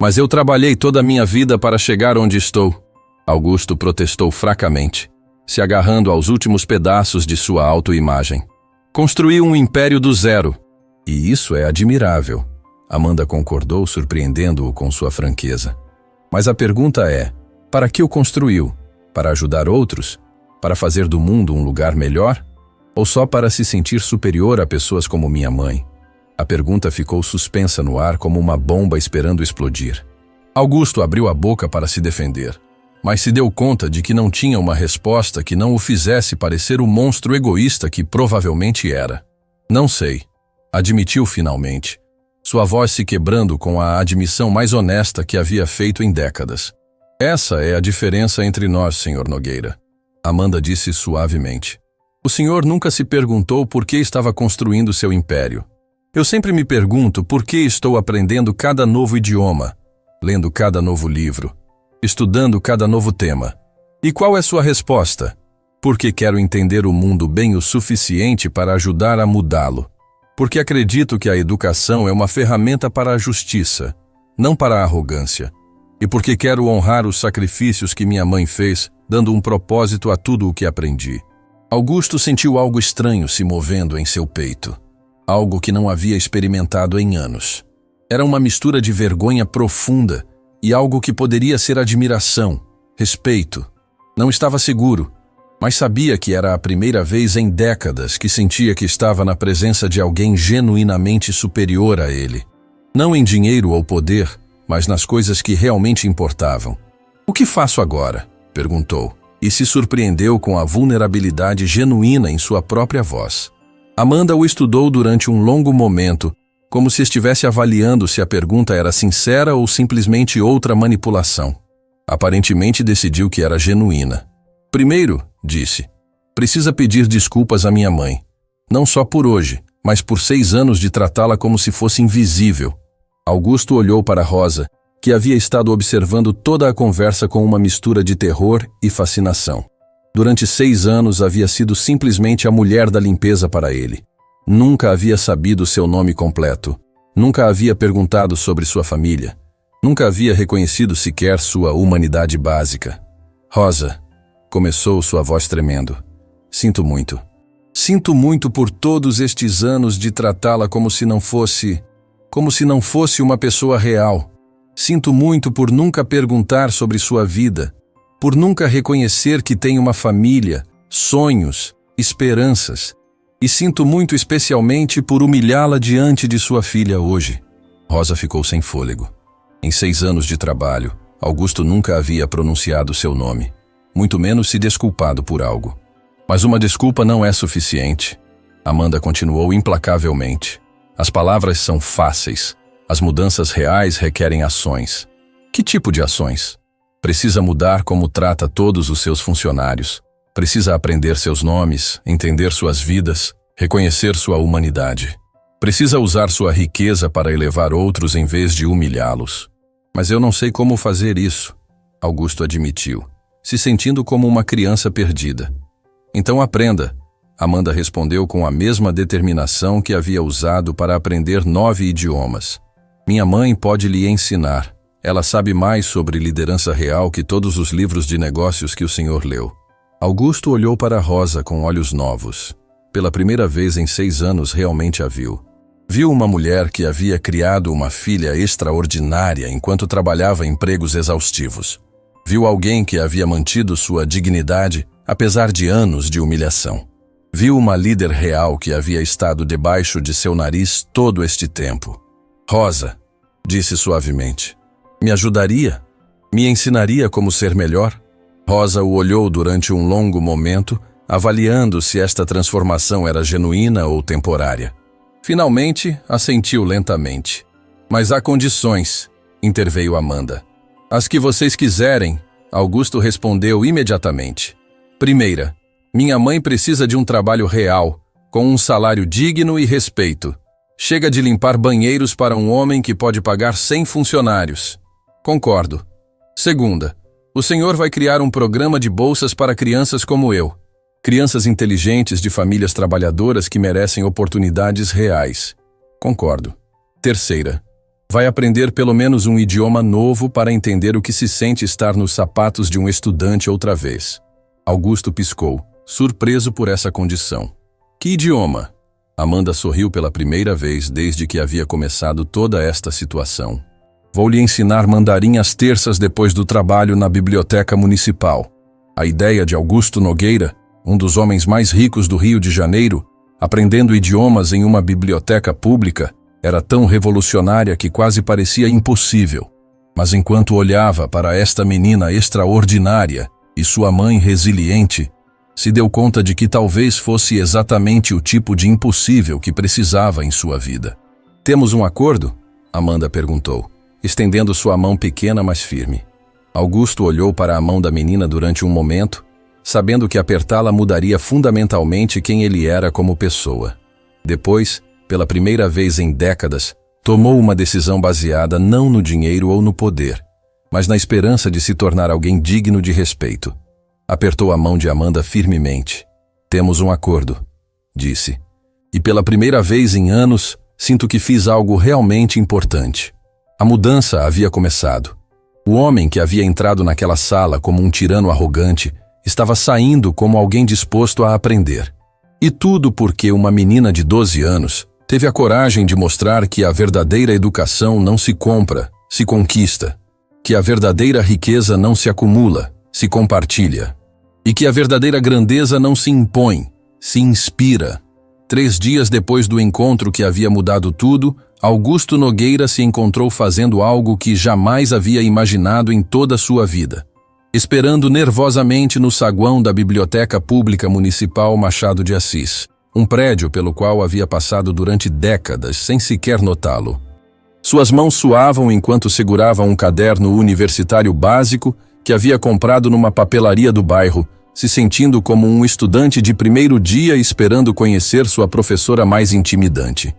Mas eu trabalhei toda a minha vida para chegar onde estou. Augusto protestou fracamente, se agarrando aos últimos pedaços de sua autoimagem. Construí um império do zero. E isso é admirável. Amanda concordou, surpreendendo-o com sua franqueza. Mas a pergunta é, para que o construiu? Para ajudar outros? Para fazer do mundo um lugar melhor? Ou só para se sentir superior a pessoas como minha mãe? A pergunta ficou suspensa no ar como uma bomba esperando explodir. Augusto abriu a boca para se defender, mas se deu conta de que não tinha uma resposta que não o fizesse parecer o monstro egoísta que provavelmente era. Não sei, admitiu finalmente, sua voz se quebrando com a admissão mais honesta que havia feito em décadas. Essa é a diferença entre nós, senhor Nogueira. Amanda disse suavemente. O senhor nunca se perguntou por que estava construindo seu império. Eu sempre me pergunto por que estou aprendendo cada novo idioma, lendo cada novo livro, estudando cada novo tema. E qual é sua resposta? Porque quero entender o mundo bem o suficiente para ajudar a mudá-lo. Porque acredito que a educação é uma ferramenta para a justiça, não para a arrogância. E porque quero honrar os sacrifícios que minha mãe fez, dando um propósito a tudo o que aprendi. Augusto sentiu algo estranho se movendo em seu peito. Algo que não havia experimentado em anos. Era uma mistura de vergonha profunda e algo que poderia ser admiração, respeito. Não estava seguro, mas sabia que era a primeira vez em décadas que sentia que estava na presença de alguém genuinamente superior a ele. Não em dinheiro ou poder, mas nas coisas que realmente importavam. O que faço agora? Perguntou, e se surpreendeu com a vulnerabilidade genuína em sua própria voz. Amanda o estudou durante um longo momento, como se estivesse avaliando se a pergunta era sincera ou simplesmente outra manipulação. Aparentemente decidiu que era genuína. Primeiro, disse, precisa pedir desculpas à minha mãe. Não só por hoje, mas por 6 anos de tratá-la como se fosse invisível. Augusto olhou para Rosa, que havia estado observando toda a conversa com uma mistura de terror e fascinação. Durante 6 anos havia sido simplesmente a mulher da limpeza para ele. Nunca havia sabido seu nome completo. Nunca havia perguntado sobre sua família. Nunca havia reconhecido sequer sua humanidade básica. Rosa, começou sua voz tremendo. Sinto muito. Sinto muito por todos estes anos de tratá-la como se não fosse uma pessoa real. Sinto muito por nunca perguntar sobre sua vida, por nunca reconhecer que tem uma família, sonhos, esperanças. E sinto muito especialmente por humilhá-la diante de sua filha hoje. Rosa ficou sem fôlego. Em 6 anos de trabalho, Augusto nunca havia pronunciado seu nome, muito menos se desculpado por algo. Mas uma desculpa não é suficiente. Amanda continuou implacavelmente. As palavras são fáceis. As mudanças reais requerem ações. Que tipo de ações? Precisa mudar como trata todos os seus funcionários. Precisa aprender seus nomes, entender suas vidas, reconhecer sua humanidade. Precisa usar sua riqueza para elevar outros em vez de humilhá-los. Mas eu não sei como fazer isso, Augusto admitiu, se sentindo como uma criança perdida. Então aprenda, Amanda respondeu com a mesma determinação que havia usado para aprender 9 idiomas. Minha mãe pode lhe ensinar. Ela sabe mais sobre liderança real que todos os livros de negócios que o senhor leu. Augusto olhou para Rosa com olhos novos. Pela primeira vez em 6 anos realmente a viu. Viu uma mulher que havia criado uma filha extraordinária enquanto trabalhava em empregos exaustivos. Viu alguém que havia mantido sua dignidade apesar de anos de humilhação. Viu uma líder real que havia estado debaixo de seu nariz todo este tempo. Rosa, disse suavemente, me ajudaria? Me ensinaria como ser melhor? Rosa o olhou durante um longo momento, avaliando se esta transformação era genuína ou temporária. Finalmente, assentiu lentamente. Mas há condições, interveio Amanda. As que vocês quiserem, Augusto respondeu imediatamente. Primeira, minha mãe precisa de um trabalho real, com um salário digno e respeito. Chega de limpar banheiros para um homem que pode pagar 100 funcionários. Concordo. Segunda, o senhor vai criar um programa de bolsas para crianças como eu. Crianças inteligentes de famílias trabalhadoras que merecem oportunidades reais. Concordo. Terceira, vai aprender pelo menos um idioma novo para entender o que se sente estar nos sapatos de um estudante outra vez. Augusto piscou, surpreso por essa condição. Que idioma? Amanda sorriu pela primeira vez desde que havia começado toda esta situação. Vou lhe ensinar mandarim às terças depois do trabalho na biblioteca municipal. A ideia de Augusto Nogueira, um dos homens mais ricos do Rio de Janeiro, aprendendo idiomas em uma biblioteca pública, era tão revolucionária que quase parecia impossível. Mas enquanto olhava para esta menina extraordinária e sua mãe resiliente, se deu conta de que talvez fosse exatamente o tipo de impossível que precisava em sua vida. Temos um acordo? Amanda perguntou, estendendo sua mão pequena mas firme. Augusto olhou para a mão da menina durante um momento, sabendo que apertá-la mudaria fundamentalmente quem ele era como pessoa. Depois, pela primeira vez em décadas, tomou uma decisão baseada não no dinheiro ou no poder, mas na esperança de se tornar alguém digno de respeito. Apertou a mão de Amanda firmemente. Temos um acordo, disse. E pela primeira vez em anos, sinto que fiz algo realmente importante. A mudança havia começado. O homem que havia entrado naquela sala como um tirano arrogante estava saindo como alguém disposto a aprender. E tudo porque uma menina de 12 anos teve a coragem de mostrar que a verdadeira educação não se compra, se conquista. Que a verdadeira riqueza não se acumula, se compartilha. E que a verdadeira grandeza não se impõe, se inspira. 3 dias depois do encontro que havia mudado tudo, Augusto Nogueira se encontrou fazendo algo que jamais havia imaginado em toda a sua vida. Esperando nervosamente no saguão da Biblioteca Pública Municipal Machado de Assis, um prédio pelo qual havia passado durante décadas sem sequer notá-lo. Suas mãos suavam enquanto segurava um caderno universitário básico que havia comprado numa papelaria do bairro, se sentindo como um estudante de primeiro dia esperando conhecer sua professora mais intimidante.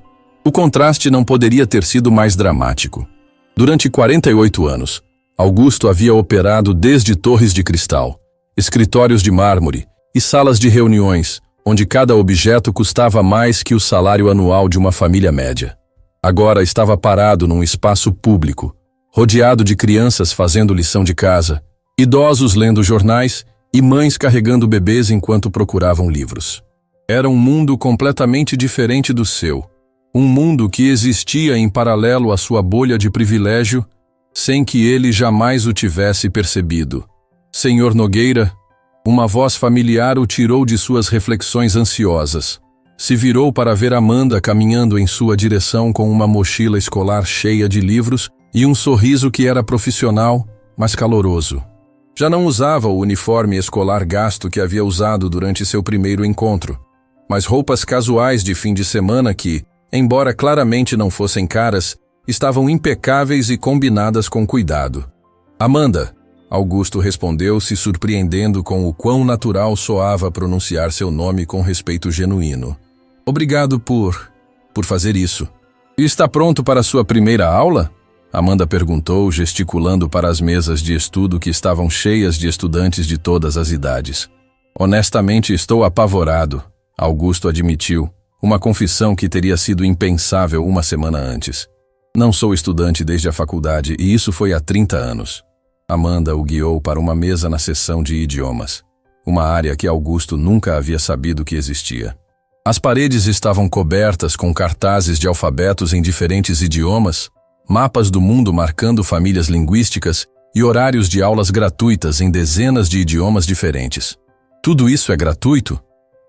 O contraste não poderia ter sido mais dramático. Durante 48 anos, Augusto havia operado desde torres de cristal, escritórios de mármore e salas de reuniões, onde cada objeto custava mais que o salário anual de uma família média. Agora estava parado num espaço público, rodeado de crianças fazendo lição de casa, idosos lendo jornais e mães carregando bebês enquanto procuravam livros. Era um mundo completamente diferente do seu, um mundo que existia em paralelo à sua bolha de privilégio, sem que ele jamais o tivesse percebido. Senhor Nogueira, uma voz familiar o tirou de suas reflexões ansiosas. Se virou para ver Amanda caminhando em sua direção com uma mochila escolar cheia de livros e um sorriso que era profissional, mas caloroso. Já não usava o uniforme escolar gasto que havia usado durante seu primeiro encontro, mas roupas casuais de fim de semana que, embora claramente não fossem caras, estavam impecáveis e combinadas com cuidado. Amanda, Augusto respondeu, se surpreendendo com o quão natural soava pronunciar seu nome com respeito genuíno. Obrigado por fazer isso. E está pronto para sua primeira aula? Amanda perguntou, gesticulando para as mesas de estudo que estavam cheias de estudantes de todas as idades. Honestamente, estou apavorado, Augusto admitiu, uma confissão que teria sido impensável uma semana antes. Não sou estudante desde a faculdade e isso foi há 30 anos. Amanda o guiou para uma mesa na seção de idiomas, uma área que Augusto nunca havia sabido que existia. As paredes estavam cobertas com cartazes de alfabetos em diferentes idiomas, mapas do mundo marcando famílias linguísticas e horários de aulas gratuitas em dezenas de idiomas diferentes. Tudo isso é gratuito?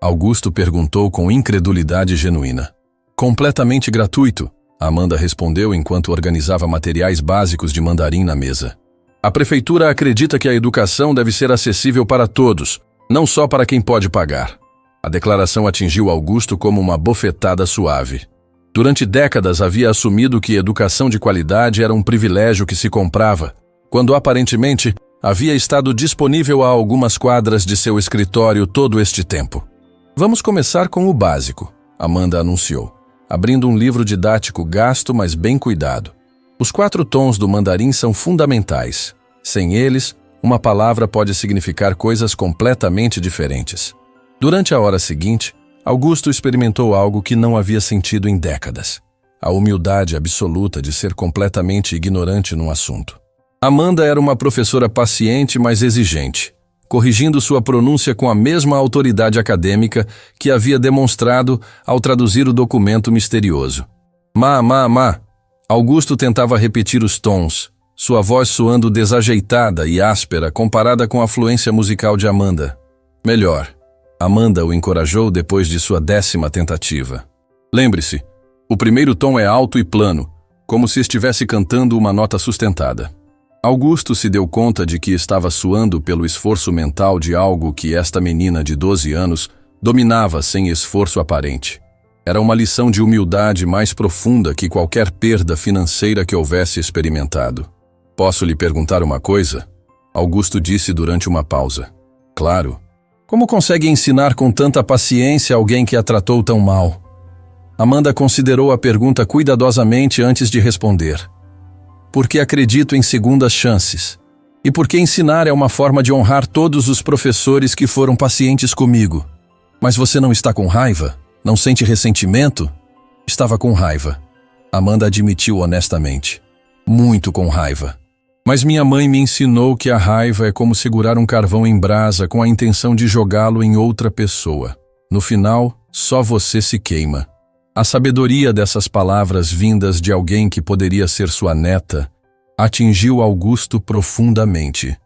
Augusto perguntou com incredulidade genuína. Completamente gratuito, Amanda respondeu enquanto organizava materiais básicos de mandarim na mesa. A prefeitura acredita que a educação deve ser acessível para todos, não só para quem pode pagar. A declaração atingiu Augusto como uma bofetada suave. Durante décadas havia assumido que educação de qualidade era um privilégio que se comprava, quando aparentemente havia estado disponível a algumas quadras de seu escritório todo este tempo. Vamos começar com o básico, Amanda anunciou, abrindo um livro didático gasto, mas bem cuidado. Os 4 tons do mandarim são fundamentais. Sem eles, uma palavra pode significar coisas completamente diferentes. Durante a hora seguinte, Augusto experimentou algo que não havia sentido em décadas. A humildade absoluta de ser completamente ignorante num assunto. Amanda era uma professora paciente, mas exigente, corrigindo sua pronúncia com a mesma autoridade acadêmica que havia demonstrado ao traduzir o documento misterioso. Ma. Augusto tentava repetir os tons, sua voz soando desajeitada e áspera comparada com a fluência musical de Amanda. Melhor. Amanda o encorajou depois de sua 10ª tentativa. Lembre-se, o primeiro tom é alto e plano, como se estivesse cantando uma nota sustentada. Augusto se deu conta de que estava suando pelo esforço mental de algo que esta menina de 12 anos dominava sem esforço aparente. Era uma lição de humildade mais profunda que qualquer perda financeira que houvesse experimentado. Posso lhe perguntar uma coisa? Augusto disse durante uma pausa. Claro. Como consegue ensinar com tanta paciência alguém que a tratou tão mal? Amanda considerou a pergunta cuidadosamente antes de responder. Porque acredito em segundas chances. E porque ensinar é uma forma de honrar todos os professores que foram pacientes comigo. Mas você não está com raiva? Não sente ressentimento? Estava com raiva. Amanda admitiu honestamente. Muito com raiva. Mas minha mãe me ensinou que a raiva é como segurar um carvão em brasa com a intenção de jogá-lo em outra pessoa. No final, só você se queima. A sabedoria dessas palavras vindas de alguém que poderia ser sua neta atingiu Augusto profundamente.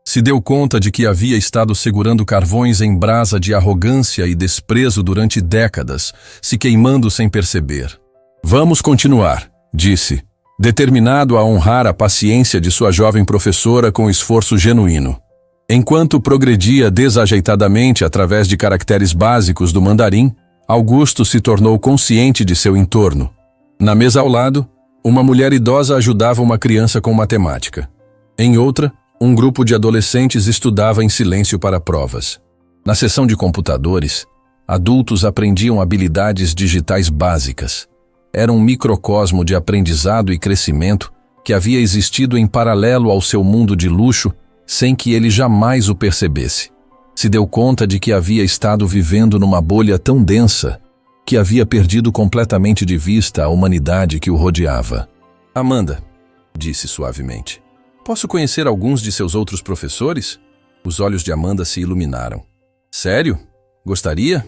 Se deu conta de que havia estado segurando carvões em brasa de arrogância e desprezo durante décadas, se queimando sem perceber. Vamos continuar, disse, determinado a honrar a paciência de sua jovem professora com esforço genuíno. Enquanto progredia desajeitadamente através de caracteres básicos do mandarim, Augusto se tornou consciente de seu entorno. Na mesa ao lado, uma mulher idosa ajudava uma criança com matemática. Em outra, um grupo de adolescentes estudava em silêncio para provas. Na seção de computadores, adultos aprendiam habilidades digitais básicas. era um microcosmo de aprendizado e crescimento que havia existido em paralelo ao seu mundo de luxo sem que ele jamais o percebesse. Se deu conta de que havia estado vivendo numa bolha tão densa que havia perdido completamente de vista a humanidade que o rodeava. Amanda, disse suavemente, posso conhecer alguns de seus outros professores? Os olhos de Amanda se iluminaram. Sério? Gostaria?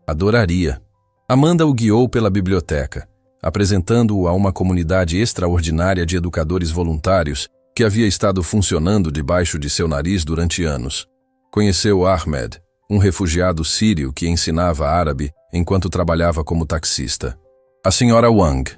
Adoraria. Amanda o guiou pela biblioteca, apresentando-o a uma comunidade extraordinária de educadores voluntários que havia estado funcionando debaixo de seu nariz durante anos. Conheceu Ahmed, um refugiado sírio que ensinava árabe enquanto trabalhava como taxista. A senhora Wang,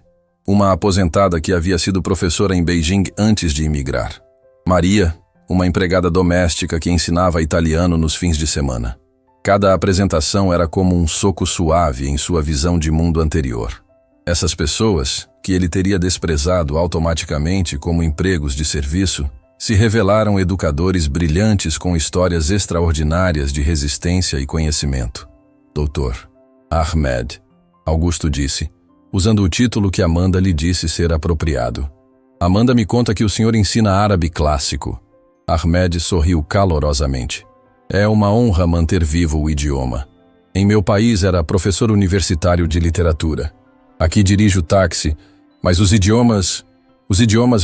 uma aposentada que havia sido professora em Beijing antes de imigrar. Maria, uma empregada doméstica que ensinava italiano nos fins de semana. Cada apresentação era como um soco suave em sua visão de mundo anterior. Essas pessoas, que ele teria desprezado automaticamente como empregos de serviço, se revelaram educadores brilhantes com histórias extraordinárias de resistência e conhecimento. Doutor Ahmed, Augusto disse, usando o título que Amanda lhe disse ser apropriado. Amanda me conta que o senhor ensina árabe clássico. Ahmed sorriu calorosamente. É uma honra manter vivo o idioma. Em meu país era professor universitário de literatura. Aqui dirijo táxi, mas os idiomas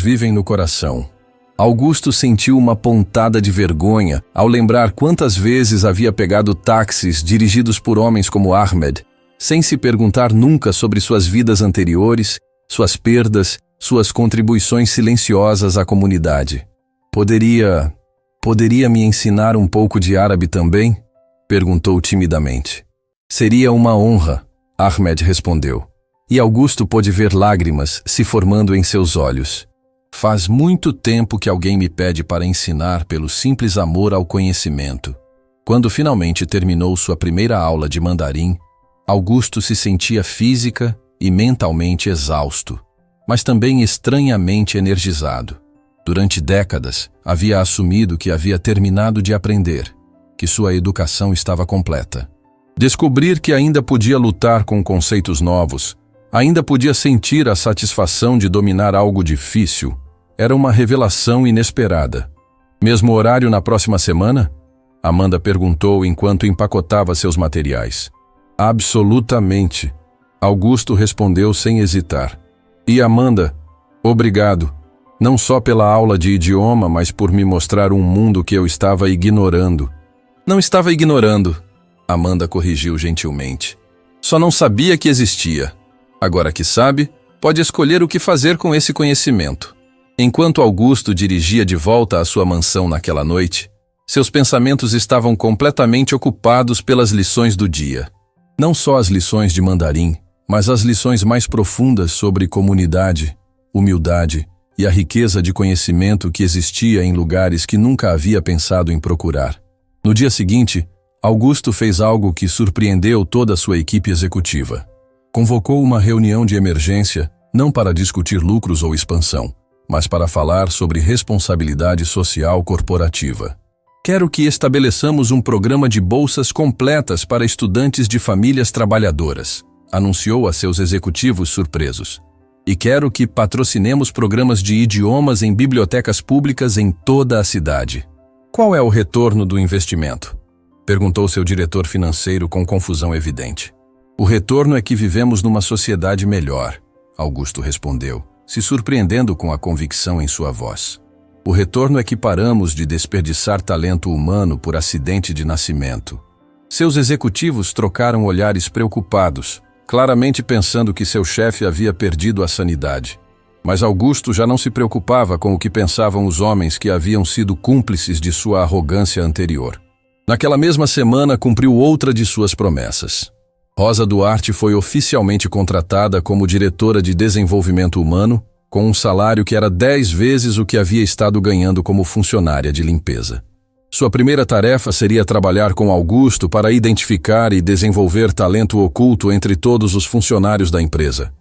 vivem no coração. Augusto sentiu uma pontada de vergonha ao lembrar quantas vezes havia pegado táxis dirigidos por homens como Ahmed, sem se perguntar nunca sobre suas vidas anteriores, suas perdas, suas contribuições silenciosas à comunidade. Poderia me ensinar um pouco de árabe também? Perguntou timidamente. Seria uma honra, Ahmed respondeu. E Augusto pôde ver lágrimas se formando em seus olhos. Faz muito tempo que alguém me pede para ensinar pelo simples amor ao conhecimento. Quando finalmente terminou sua primeira aula de mandarim, Augusto se sentia física e mentalmente exausto, mas também estranhamente energizado. Durante décadas, havia assumido que havia terminado de aprender, que sua educação estava completa. Descobrir que ainda podia lutar com conceitos novos, ainda podia sentir a satisfação de dominar algo difícil, era uma revelação inesperada. Mesmo horário na próxima semana? Amanda perguntou enquanto empacotava seus materiais. Absolutamente. Augusto respondeu sem hesitar. E Amanda, obrigado. Não só pela aula de idioma, mas por me mostrar um mundo que eu estava ignorando. Não estava ignorando, Amanda corrigiu gentilmente. Só não sabia que existia. Agora que sabe, pode escolher o que fazer com esse conhecimento. Enquanto Augusto dirigia de volta à sua mansão naquela noite, seus pensamentos estavam completamente ocupados pelas lições do dia. Não só as lições de mandarim, mas as lições mais profundas sobre comunidade, humildade e a riqueza de conhecimento que existia em lugares que nunca havia pensado em procurar. No dia seguinte, Augusto fez algo que surpreendeu toda a sua equipe executiva. Convocou uma reunião de emergência, não para discutir lucros ou expansão, mas para falar sobre responsabilidade social corporativa. Quero que estabeleçamos um programa de bolsas completas para estudantes de famílias trabalhadoras, anunciou a seus executivos surpresos. E quero que patrocinemos programas de idiomas em bibliotecas públicas em toda a cidade. Qual é o retorno do investimento? Perguntou seu diretor financeiro com confusão evidente. O retorno é que vivemos numa sociedade melhor, Augusto respondeu, se surpreendendo com a convicção em sua voz. O retorno é que paramos de desperdiçar talento humano por acidente de nascimento. Seus executivos trocaram olhares preocupados, claramente pensando que seu chefe havia perdido a sanidade. Mas Augusto já não se preocupava com o que pensavam os homens que haviam sido cúmplices de sua arrogância anterior. Naquela mesma semana, cumpriu outra de suas promessas. Rosa Duarte foi oficialmente contratada como diretora de desenvolvimento humano, com um salário que era 10 vezes o que havia estado ganhando como funcionária de limpeza. Sua primeira tarefa seria trabalhar com Augusto para identificar e desenvolver talento oculto entre todos os funcionários da empresa.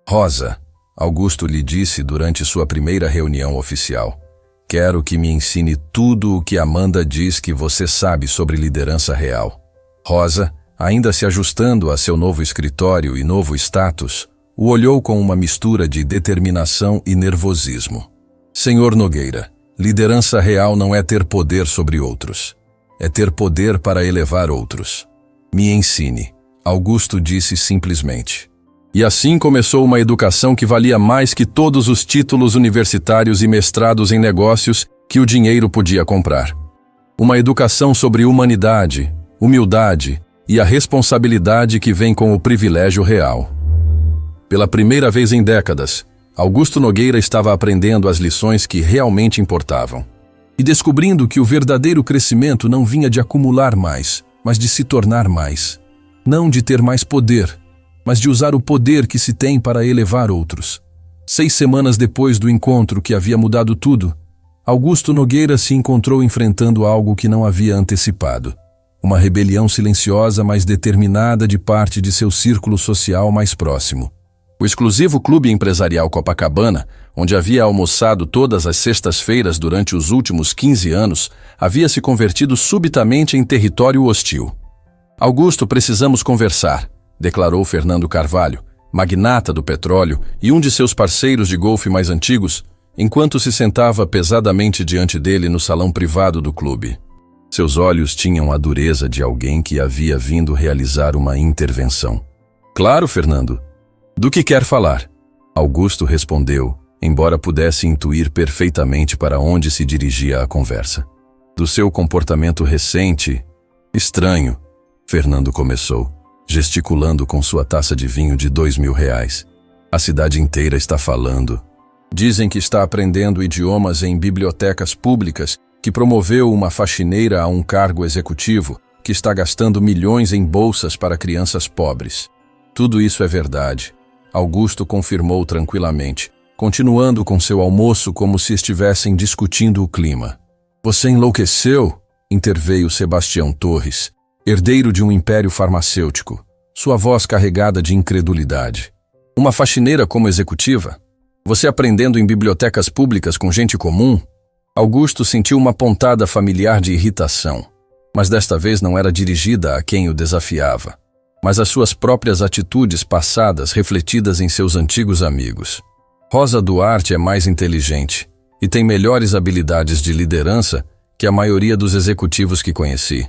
Rosa, Augusto lhe disse durante sua primeira reunião oficial, quero que me ensine tudo o que Amanda diz que você sabe sobre liderança real. Rosa, ainda se ajustando a seu novo escritório e novo status, o olhou com uma mistura de determinação e nervosismo. Senhor Nogueira, liderança real não é ter poder sobre outros. É ter poder para elevar outros. Me ensine, Augusto disse simplesmente. E assim começou uma educação que valia mais que todos os títulos universitários e mestrados em negócios que o dinheiro podia comprar. Uma educação sobre humanidade, humildade e a responsabilidade que vem com o privilégio real. Pela primeira vez em décadas, Augusto Nogueira estava aprendendo as lições que realmente importavam. E descobrindo que o verdadeiro crescimento não vinha de acumular mais, mas de se tornar mais. Não de ter mais poder, mas de usar o poder que se tem para elevar outros. 6 semanas depois do encontro que havia mudado tudo, Augusto Nogueira se encontrou enfrentando algo que não havia antecipado. Uma rebelião silenciosa, mas determinada de parte de seu círculo social mais próximo. O exclusivo Clube Empresarial Copacabana, onde havia almoçado todas as sextas-feiras durante os últimos 15 anos, havia se convertido subitamente em território hostil. Augusto, precisamos conversar, declarou Fernando Carvalho, magnata do petróleo e um de seus parceiros de golfe mais antigos, enquanto se sentava pesadamente diante dele no salão privado do clube. Seus olhos tinham a dureza de alguém que havia vindo realizar uma intervenção. Claro, Fernando. Do que quer falar? Augusto respondeu, embora pudesse intuir perfeitamente para onde se dirigia a conversa. Do seu comportamento recente, estranho, Fernando começou, gesticulando com sua taça de vinho de R$2.000. A cidade inteira está falando. Dizem que está aprendendo idiomas em bibliotecas públicas, que promoveu uma faxineira a um cargo executivo, que está gastando milhões em bolsas para crianças pobres. Tudo isso é verdade. Augusto confirmou tranquilamente, continuando com seu almoço como se estivessem discutindo o clima. Você enlouqueceu? Interveio Sebastião Torres, herdeiro de um império farmacêutico, sua voz carregada de incredulidade. Uma faxineira como executiva? Você aprendendo em bibliotecas públicas com gente comum? Augusto sentiu uma pontada familiar de irritação, mas desta vez não era dirigida a quem o desafiava, mas às suas próprias atitudes passadas refletidas em seus antigos amigos. Rosa Duarte é mais inteligente e tem melhores habilidades de liderança que a maioria dos executivos que conheci.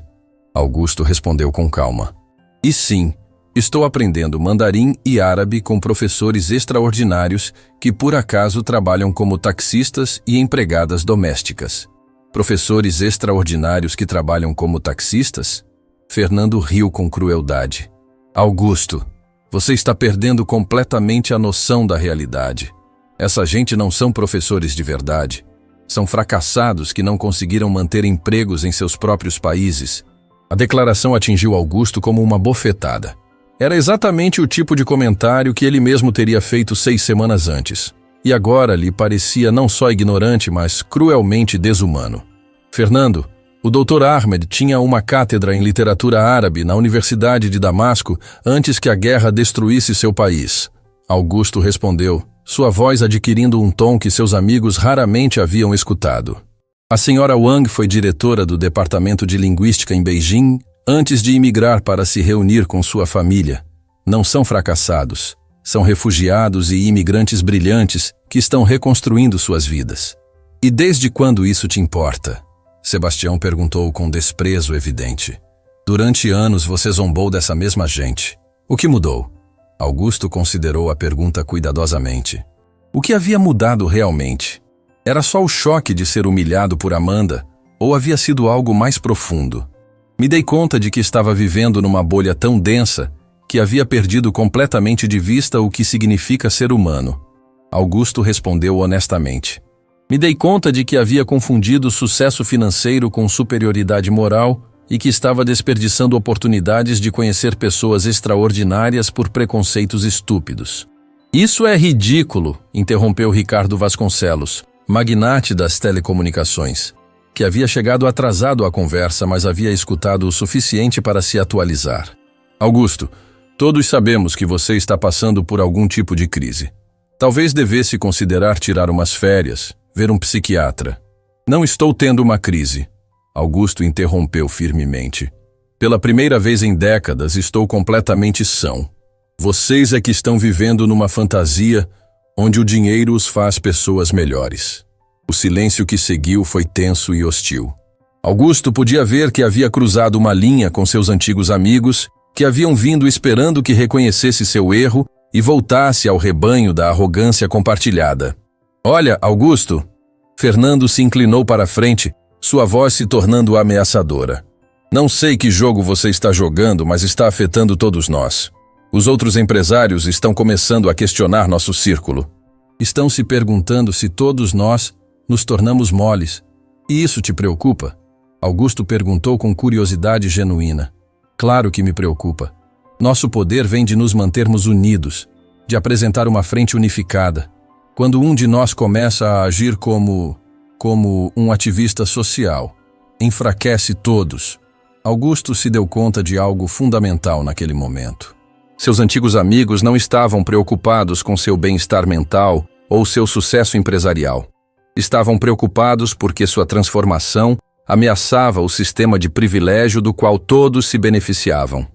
Augusto respondeu com calma. E sim, estou aprendendo mandarim e árabe com professores extraordinários que por acaso trabalham como taxistas e empregadas domésticas. Professores extraordinários que trabalham como taxistas? Fernando riu com crueldade. Augusto, você está perdendo completamente a noção da realidade. Essa gente não são professores de verdade. São fracassados que não conseguiram manter empregos em seus próprios países. A declaração atingiu Augusto como uma bofetada. Era exatamente o tipo de comentário que ele mesmo teria feito 6 semanas antes. E agora lhe parecia não só ignorante, mas cruelmente desumano. Fernando, o Dr. Ahmed tinha uma cátedra em literatura árabe na Universidade de Damasco antes que a guerra destruísse seu país. Augusto respondeu, sua voz adquirindo um tom que seus amigos raramente haviam escutado. A senhora Wang foi diretora do Departamento de Linguística em Beijing antes de imigrar para se reunir com sua família. Não são fracassados, são refugiados e imigrantes brilhantes que estão reconstruindo suas vidas. E desde quando isso te importa? Sebastião perguntou com desprezo evidente. Durante anos você zombou dessa mesma gente. O que mudou? Augusto considerou a pergunta cuidadosamente. O que havia mudado realmente? Era só o choque de ser humilhado por Amanda, ou havia sido algo mais profundo? Me dei conta de que estava vivendo numa bolha tão densa que havia perdido completamente de vista o que significa ser humano. Augusto respondeu honestamente. Me dei conta de que havia confundido sucesso financeiro com superioridade moral e que estava desperdiçando oportunidades de conhecer pessoas extraordinárias por preconceitos estúpidos. Isso é ridículo, interrompeu Ricardo Vasconcelos, magnate das telecomunicações, que havia chegado atrasado à conversa, mas havia escutado o suficiente para se atualizar. Augusto, todos sabemos que você está passando por algum tipo de crise. Talvez devesse considerar tirar umas férias, ver um psiquiatra. Não estou tendo uma crise. Augusto interrompeu firmemente. Pela primeira vez em décadas estou completamente são. Vocês é que estão vivendo numa fantasia onde o dinheiro os faz pessoas melhores. O silêncio que seguiu foi tenso e hostil. Augusto podia ver que havia cruzado uma linha com seus antigos amigos, que haviam vindo esperando que reconhecesse seu erro e voltasse ao rebanho da arrogância compartilhada. Olha, Augusto! Fernando se inclinou para a frente, sua voz se tornando ameaçadora. Não sei que jogo você está jogando, mas está afetando todos nós. Os outros empresários estão começando a questionar nosso círculo. Estão se perguntando se todos nós nos tornamos moles. E isso te preocupa? Augusto perguntou com curiosidade genuína. Claro que me preocupa. Nosso poder vem de nos mantermos unidos, de apresentar uma frente unificada. Quando um de nós começa a agir como um ativista social, enfraquece todos. Augusto se deu conta de algo fundamental naquele momento. Seus antigos amigos não estavam preocupados com seu bem-estar mental ou seu sucesso empresarial. Estavam preocupados porque sua transformação ameaçava o sistema de privilégio do qual todos se beneficiavam.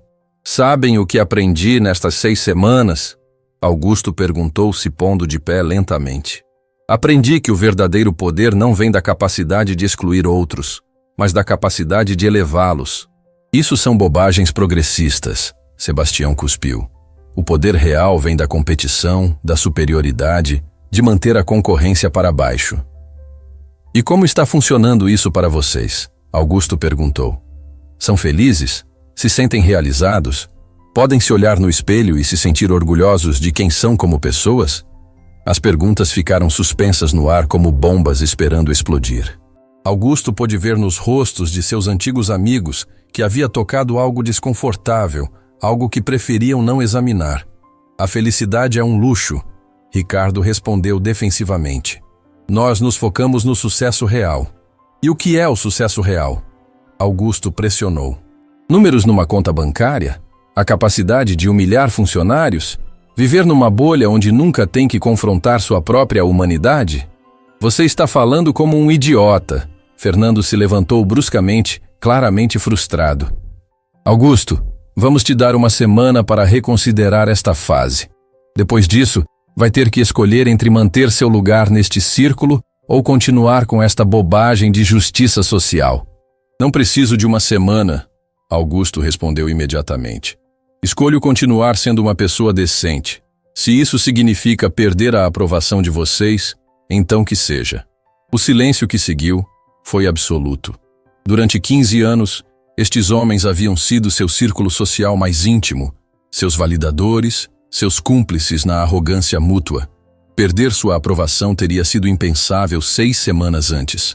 Sabem o que aprendi nestas 6 semanas? Augusto perguntou, se pondo de pé lentamente. Aprendi que o verdadeiro poder não vem da capacidade de excluir outros, mas da capacidade de elevá-los. Isso são bobagens progressistas, Sebastião cuspiu. O poder real vem da competição, da superioridade, de manter a concorrência para baixo. E como está funcionando isso para vocês? Augusto perguntou. São felizes? Se sentem realizados? Podem se olhar no espelho e se sentir orgulhosos de quem são como pessoas? As perguntas ficaram suspensas no ar como bombas esperando explodir. Augusto pôde ver nos rostos de seus antigos amigos que havia tocado algo desconfortável, algo que preferiam não examinar. A felicidade é um luxo, Ricardo respondeu defensivamente. Nós nos focamos no sucesso real. E o que é o sucesso real? Augusto pressionou. Números numa conta bancária? A capacidade de humilhar funcionários? Viver numa bolha onde nunca tem que confrontar sua própria humanidade? Você está falando como um idiota. Fernando se levantou bruscamente, claramente frustrado. Augusto, vamos te dar uma semana para reconsiderar esta fase. Depois disso, vai ter que escolher entre manter seu lugar neste círculo ou continuar com esta bobagem de justiça social. Não preciso de uma semana, Augusto respondeu imediatamente. Escolho continuar sendo uma pessoa decente. Se isso significa perder a aprovação de vocês, então que seja. O silêncio que seguiu foi absoluto. Durante 15 anos, estes homens haviam sido seu círculo social mais íntimo, seus validadores, seus cúmplices na arrogância mútua. Perder sua aprovação teria sido impensável 6 semanas antes.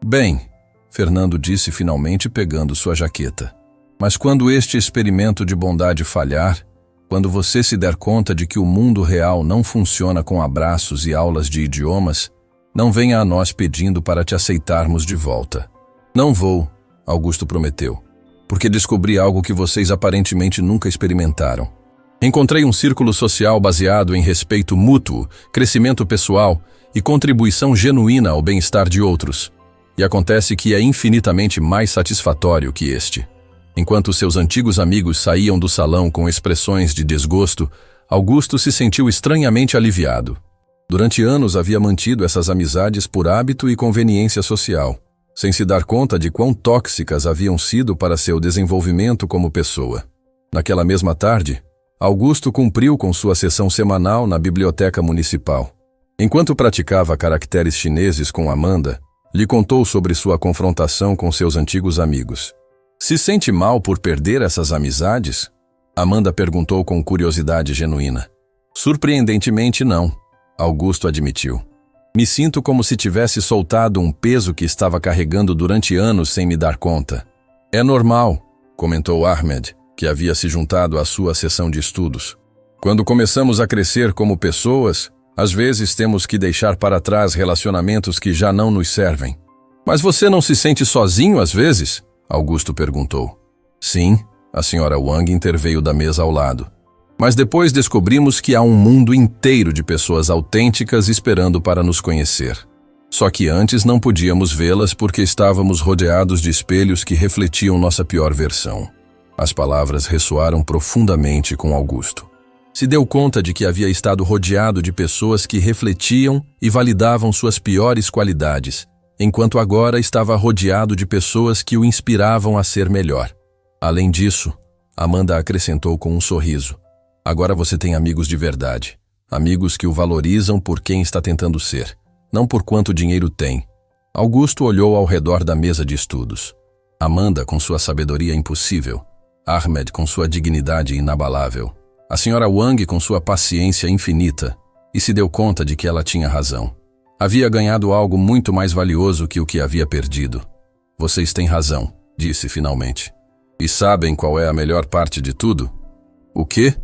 Bem, Fernando disse finalmente pegando sua jaqueta. Mas quando este experimento de bondade falhar, quando você se der conta de que o mundo real não funciona com abraços e aulas de idiomas, não venha a nós pedindo para te aceitarmos de volta. Não vou, Augusto prometeu, porque descobri algo que vocês aparentemente nunca experimentaram. Encontrei um círculo social baseado em respeito mútuo, crescimento pessoal e contribuição genuína ao bem-estar de outros. E acontece que é infinitamente mais satisfatório que este. Enquanto seus antigos amigos saíam do salão com expressões de desgosto, Augusto se sentiu estranhamente aliviado. Durante anos havia mantido essas amizades por hábito e conveniência social, sem se dar conta de quão tóxicas haviam sido para seu desenvolvimento como pessoa. Naquela mesma tarde, Augusto cumpriu com sua sessão semanal na biblioteca municipal. Enquanto praticava caracteres chineses com Amanda, lhe contou sobre sua confrontação com seus antigos amigos. Se sente mal por perder essas amizades? Amanda perguntou com curiosidade genuína. Surpreendentemente não, Augusto admitiu. Me sinto como se tivesse soltado um peso que estava carregando durante anos sem me dar conta. É normal, comentou Ahmed, que havia se juntado à sua sessão de estudos. Quando começamos a crescer como pessoas, às vezes temos que deixar para trás relacionamentos que já não nos servem. Mas você não se sente sozinho às vezes? Augusto perguntou. Sim, a senhora Wang interveio da mesa ao lado. Mas depois descobrimos que há um mundo inteiro de pessoas autênticas esperando para nos conhecer. Só que antes não podíamos vê-las porque estávamos rodeados de espelhos que refletiam nossa pior versão. As palavras ressoaram profundamente com Augusto. Se deu conta de que havia estado rodeado de pessoas que refletiam e validavam suas piores qualidades, enquanto agora estava rodeado de pessoas que o inspiravam a ser melhor. Além disso, Amanda acrescentou com um sorriso: agora você tem amigos de verdade. Amigos que o valorizam por quem está tentando ser, não por quanto dinheiro tem. Augusto olhou ao redor da mesa de estudos. Amanda com sua sabedoria impossível, Ahmed com sua dignidade inabalável, a senhora Wang com sua paciência infinita, e se deu conta de que ela tinha razão. Havia ganhado algo muito mais valioso que o que havia perdido. Vocês têm razão, disse finalmente. E sabem qual é a melhor parte de tudo? O quê?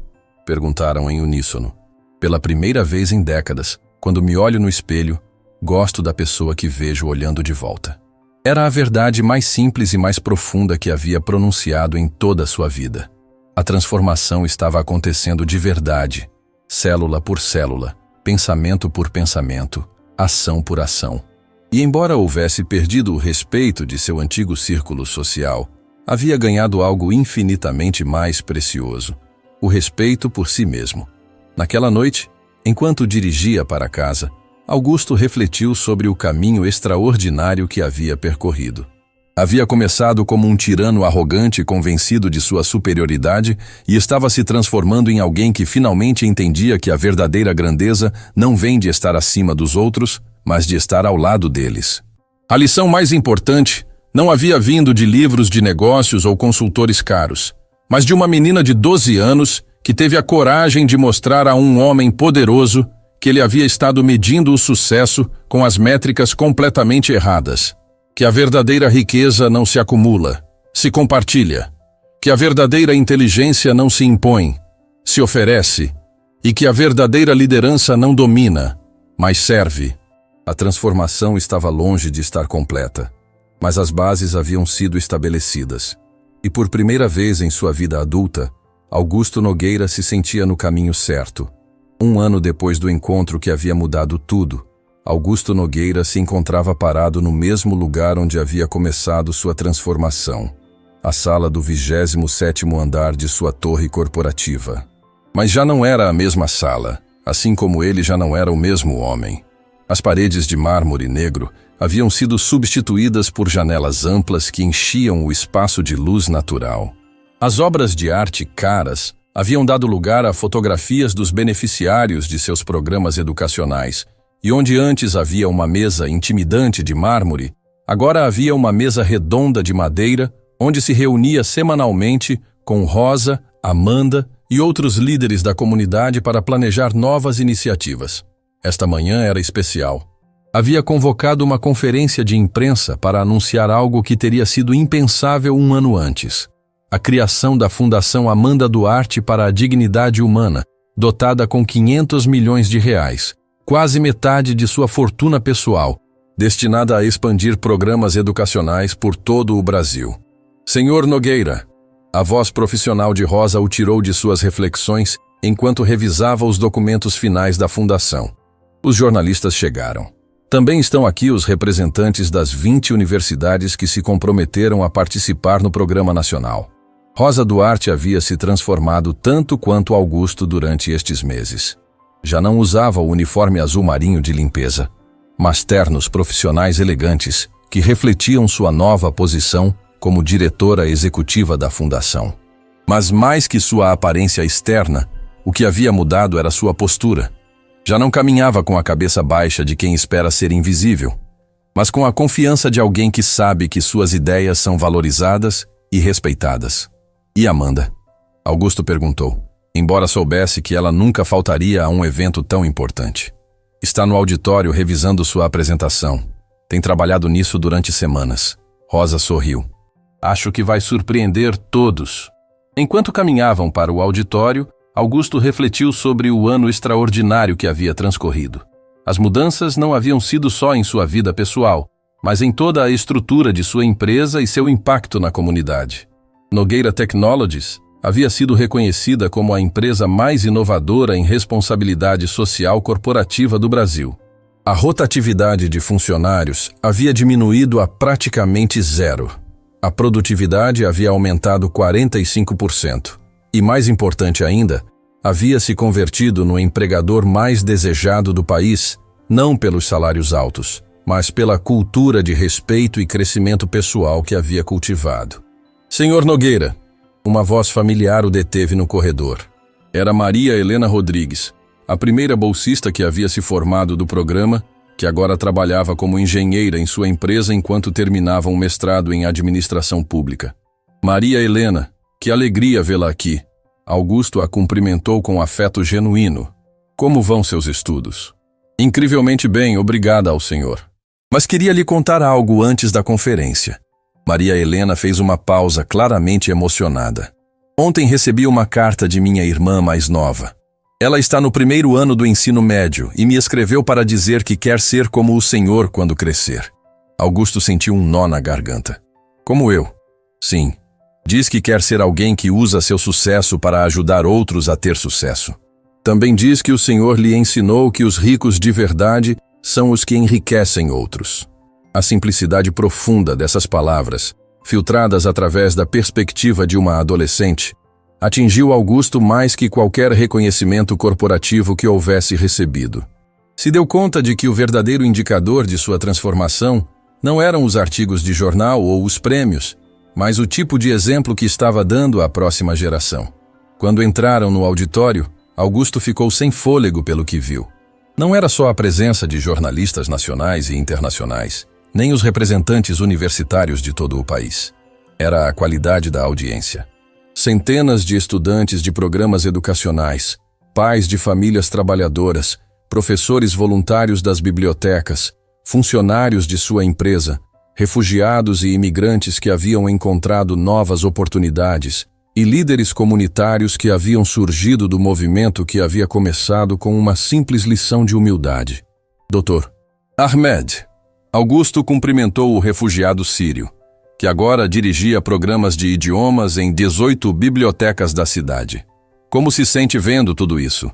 Perguntaram em uníssono. Pela primeira vez em décadas, quando me olho no espelho, gosto da pessoa que vejo olhando de volta. Era a verdade mais simples e mais profunda que havia pronunciado em toda a sua vida. A transformação estava acontecendo de verdade, célula por célula, pensamento por pensamento, ação por ação. E embora houvesse perdido o respeito de seu antigo círculo social, havia ganhado algo infinitamente mais precioso: o respeito por si mesmo. Naquela noite, enquanto dirigia para casa, Augusto refletiu sobre o caminho extraordinário que havia percorrido. Havia começado como um tirano arrogante convencido de sua superioridade e estava se transformando em alguém que finalmente entendia que a verdadeira grandeza não vem de estar acima dos outros, mas de estar ao lado deles. A lição mais importante não havia vindo de livros de negócios ou consultores caros, mas de uma menina de 12 anos que teve a coragem de mostrar a um homem poderoso que ele havia estado medindo o sucesso com as métricas completamente erradas. Que a verdadeira riqueza não se acumula, se compartilha. Que a verdadeira inteligência não se impõe, se oferece. E que a verdadeira liderança não domina, mas serve. A transformação estava longe de estar completa, mas as bases haviam sido estabelecidas. E por primeira vez em sua vida adulta, Augusto Nogueira se sentia no caminho certo. Um ano depois do encontro que havia mudado tudo, Augusto Nogueira se encontrava parado no mesmo lugar onde havia começado sua transformação, a sala do 27º andar de sua torre corporativa. Mas já não era a mesma sala, assim como ele já não era o mesmo homem. As paredes de mármore negro haviam sido substituídas por janelas amplas que enchiam o espaço de luz natural. As obras de arte caras haviam dado lugar a fotografias dos beneficiários de seus programas educacionais, e onde antes havia uma mesa intimidante de mármore, agora havia uma mesa redonda de madeira, onde se reunia semanalmente com Rosa, Amanda e outros líderes da comunidade para planejar novas iniciativas. Esta manhã era especial. Havia convocado uma conferência de imprensa para anunciar algo que teria sido impensável um ano antes: a criação da Fundação Amanda Duarte para a Dignidade Humana, dotada com R$500 milhões, quase metade de sua fortuna pessoal, destinada a expandir programas educacionais por todo o Brasil. Senhor Nogueira, a voz profissional de Rosa o tirou de suas reflexões enquanto revisava os documentos finais da fundação. Os jornalistas chegaram. Também estão aqui os representantes das 20 universidades que se comprometeram a participar no programa nacional. Rosa Duarte havia se transformado tanto quanto Augusto durante estes meses. Já não usava o uniforme azul marinho de limpeza, mas ternos profissionais elegantes que refletiam sua nova posição como diretora executiva da fundação. Mas mais que sua aparência externa, o que havia mudado era sua postura. Já não caminhava com a cabeça baixa de quem espera ser invisível, mas com a confiança de alguém que sabe que suas ideias são valorizadas e respeitadas. E Amanda? Augusto perguntou, embora soubesse que ela nunca faltaria a um evento tão importante. Está no auditório revisando sua apresentação. Tem trabalhado nisso durante semanas. Rosa sorriu. Acho que vai surpreender todos. Enquanto caminhavam para o auditório, Augusto refletiu sobre o ano extraordinário que havia transcorrido. As mudanças não haviam sido só em sua vida pessoal, mas em toda a estrutura de sua empresa e seu impacto na comunidade. Nogueira Technologies havia sido reconhecida como a empresa mais inovadora em responsabilidade social corporativa do Brasil. A rotatividade de funcionários havia diminuído a praticamente zero. A produtividade havia aumentado 45%. E mais importante ainda, havia se convertido no empregador mais desejado do país, não pelos salários altos, mas pela cultura de respeito e crescimento pessoal que havia cultivado. Senhor Nogueira, uma voz familiar o deteve no corredor. Era Maria Helena Rodrigues, a primeira bolsista que havia se formado do programa, que agora trabalhava como engenheira em sua empresa enquanto terminava um mestrado em administração pública. Maria Helena, que alegria vê-la aqui. Augusto a cumprimentou com afeto genuíno. Como vão seus estudos? Incrivelmente bem, obrigada ao senhor. Mas queria lhe contar algo antes da conferência. Maria Helena fez uma pausa claramente emocionada. Ontem recebi uma carta de minha irmã mais nova. Ela está no primeiro ano do ensino médio e me escreveu para dizer que quer ser como o senhor quando crescer. Augusto sentiu um nó na garganta. Como eu? Sim. Diz que quer ser alguém que usa seu sucesso para ajudar outros a ter sucesso. Também diz que o senhor lhe ensinou que os ricos de verdade são os que enriquecem outros. A simplicidade profunda dessas palavras, filtradas através da perspectiva de uma adolescente, atingiu Augusto mais que qualquer reconhecimento corporativo que houvesse recebido. Se deu conta de que o verdadeiro indicador de sua transformação não eram os artigos de jornal ou os prêmios, mas o tipo de exemplo que estava dando à próxima geração. Quando entraram no auditório, Augusto ficou sem fôlego pelo que viu. Não era só a presença de jornalistas nacionais e internacionais, nem os representantes universitários de todo o país. Era a qualidade da audiência. Centenas de estudantes de programas educacionais, pais de famílias trabalhadoras, professores voluntários das bibliotecas, funcionários de sua empresa, refugiados e imigrantes que haviam encontrado novas oportunidades e líderes comunitários que haviam surgido do movimento que havia começado com uma simples lição de humildade. Dr. Ahmed. Augusto cumprimentou o refugiado sírio, que agora dirigia programas de idiomas em 18 bibliotecas da cidade. Como se sente vendo tudo isso?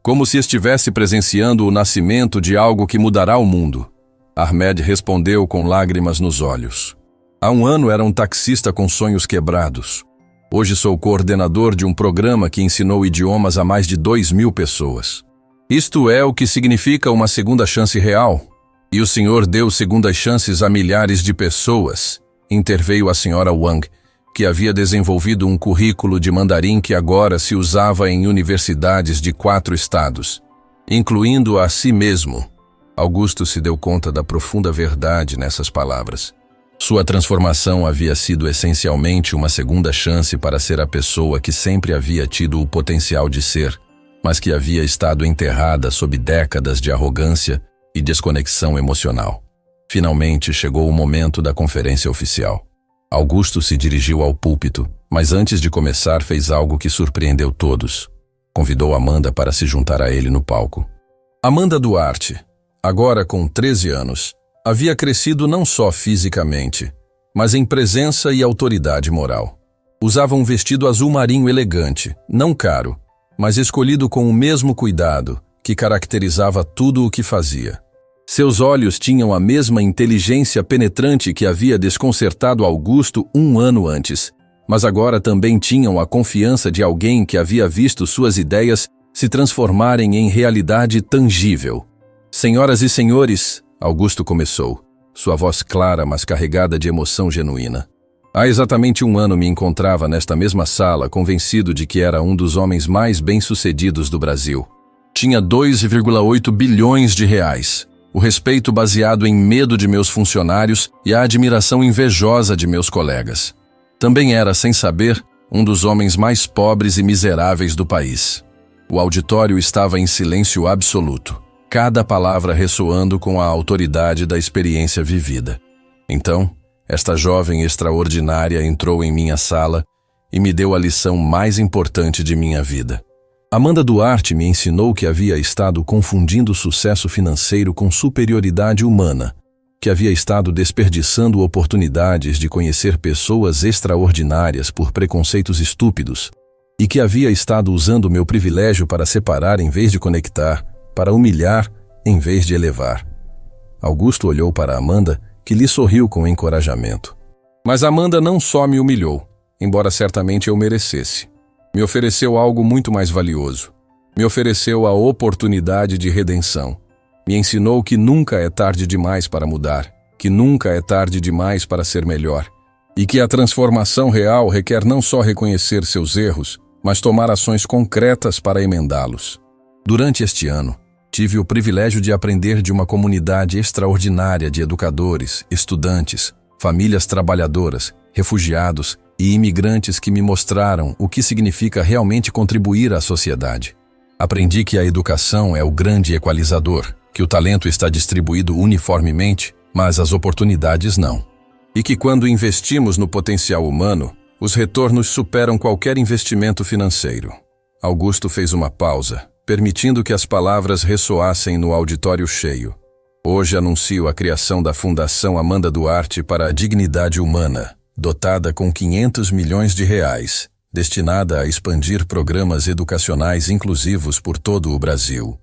Como se estivesse presenciando o nascimento de algo que mudará o mundo. Ahmed respondeu com lágrimas nos olhos. Há um ano era um taxista com sonhos quebrados. Hoje sou coordenador de um programa que ensinou idiomas a mais de 2.000 pessoas. Isto é o que significa uma segunda chance real. E o senhor deu segundas chances a milhares de pessoas, interveio a senhora Wang, que havia desenvolvido um currículo de mandarim que agora se usava em universidades de 4 estados, incluindo a si mesmo. Augusto se deu conta da profunda verdade nessas palavras. Sua transformação havia sido essencialmente uma segunda chance para ser a pessoa que sempre havia tido o potencial de ser, mas que havia estado enterrada sob décadas de arrogância e desconexão emocional. Finalmente chegou o momento da conferência oficial. Augusto se dirigiu ao púlpito, mas antes de começar fez algo que surpreendeu todos. Convidou Amanda para se juntar a ele no palco. Amanda Duarte, agora com 13 anos, havia crescido não só fisicamente, mas em presença e autoridade moral. Usava um vestido azul marinho elegante, não caro, mas escolhido com o mesmo cuidado que caracterizava tudo o que fazia. Seus olhos tinham a mesma inteligência penetrante que havia desconcertado Augusto um ano antes, mas agora também tinham a confiança de alguém que havia visto suas ideias se transformarem em realidade tangível. Senhoras e senhores, Augusto começou, sua voz clara, mas carregada de emoção genuína. Há exatamente um ano me encontrava nesta mesma sala, convencido de que era um dos homens mais bem-sucedidos do Brasil. Tinha 2,8 bilhões de reais, o respeito baseado em medo de meus funcionários e a admiração invejosa de meus colegas. Também era, sem saber, um dos homens mais pobres e miseráveis do país. O auditório estava em silêncio absoluto, cada palavra ressoando com a autoridade da experiência vivida. Então, esta jovem extraordinária entrou em minha sala e me deu a lição mais importante de minha vida. Amanda Duarte me ensinou que havia estado confundindo sucesso financeiro com superioridade humana, que havia estado desperdiçando oportunidades de conhecer pessoas extraordinárias por preconceitos estúpidos e que havia estado usando meu privilégio para separar em vez de conectar, para humilhar em vez de elevar. Augusto olhou para Amanda, que lhe sorriu com encorajamento. Mas Amanda não só me humilhou, embora certamente eu merecesse. Me ofereceu algo muito mais valioso. Me ofereceu a oportunidade de redenção. Me ensinou que nunca é tarde demais para mudar, que nunca é tarde demais para ser melhor, e que a transformação real requer não só reconhecer seus erros, mas tomar ações concretas para emendá-los. Durante este ano, tive o privilégio de aprender de uma comunidade extraordinária de educadores, estudantes, famílias trabalhadoras, refugiados e imigrantes que me mostraram o que significa realmente contribuir à sociedade. Aprendi que a educação é o grande equalizador, que o talento está distribuído uniformemente, mas as oportunidades não. E que quando investimos no potencial humano, os retornos superam qualquer investimento financeiro. Augusto fez uma pausa, permitindo que as palavras ressoassem no auditório cheio. Hoje anuncio a criação da Fundação Amanda Duarte para a Dignidade Humana, dotada com R$500 milhões, destinada a expandir programas educacionais inclusivos por todo o Brasil.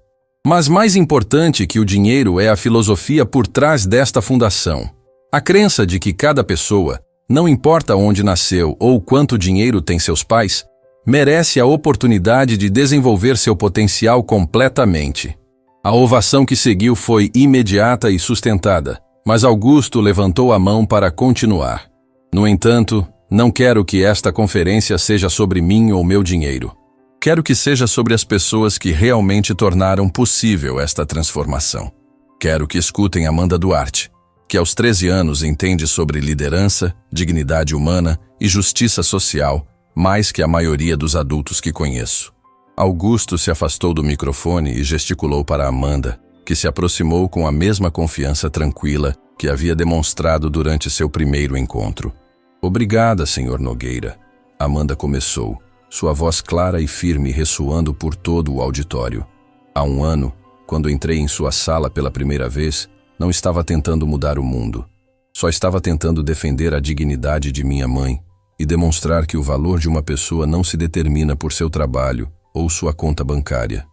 Mas mais importante que o dinheiro é a filosofia por trás desta fundação. A crença de que cada pessoa, não importa onde nasceu ou quanto dinheiro tem seus pais, merece a oportunidade de desenvolver seu potencial completamente. A ovação que seguiu foi imediata e sustentada, mas Augusto levantou a mão para continuar. No entanto, não quero que esta conferência seja sobre mim ou meu dinheiro. Quero que seja sobre as pessoas que realmente tornaram possível esta transformação. Quero que escutem Amanda Duarte, que aos 13 anos entende sobre liderança, dignidade humana e justiça social, mais que a maioria dos adultos que conheço. Augusto se afastou do microfone e gesticulou para Amanda, que se aproximou com a mesma confiança tranquila que havia demonstrado durante seu primeiro encontro. Obrigada, Sr. Nogueira. Amanda começou, sua voz clara e firme ressoando por todo o auditório. Há um ano, quando entrei em sua sala pela primeira vez, não estava tentando mudar o mundo. Só estava tentando defender a dignidade de minha mãe e demonstrar que o valor de uma pessoa não se determina por seu trabalho ou sua conta bancária.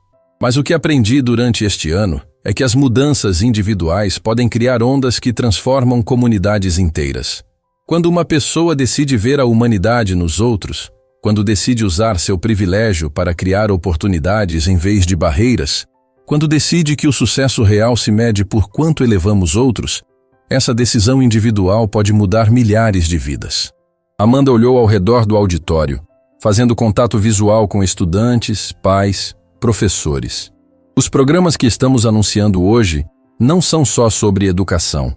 Mas o que aprendi durante este ano é que as mudanças individuais podem criar ondas que transformam comunidades inteiras. Quando uma pessoa decide ver a humanidade nos outros, quando decide usar seu privilégio para criar oportunidades em vez de barreiras, quando decide que o sucesso real se mede por quanto elevamos outros, essa decisão individual pode mudar milhares de vidas. Amanda olhou ao redor do auditório, fazendo contato visual com estudantes, pais, professores. Os programas que estamos anunciando hoje não são só sobre educação,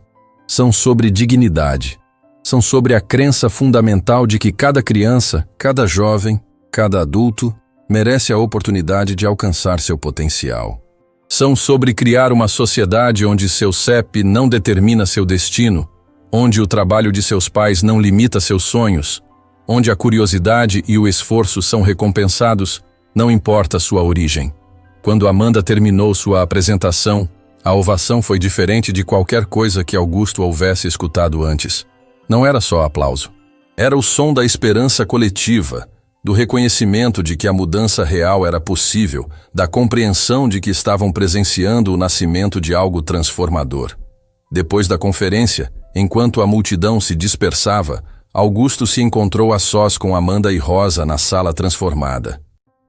são sobre dignidade. São sobre a crença fundamental de que cada criança, cada jovem, cada adulto merece a oportunidade de alcançar seu potencial. São sobre criar uma sociedade onde seu CEP não determina seu destino, onde o trabalho de seus pais não limita seus sonhos, onde a curiosidade e o esforço são recompensados, não importa sua origem. Quando Amanda terminou sua apresentação, a ovação foi diferente de qualquer coisa que Augusto houvesse escutado antes. Não era só aplauso. Era o som da esperança coletiva, do reconhecimento de que a mudança real era possível, da compreensão de que estavam presenciando o nascimento de algo transformador. Depois da conferência, enquanto a multidão se dispersava, Augusto se encontrou a sós com Amanda e Rosa na sala transformada.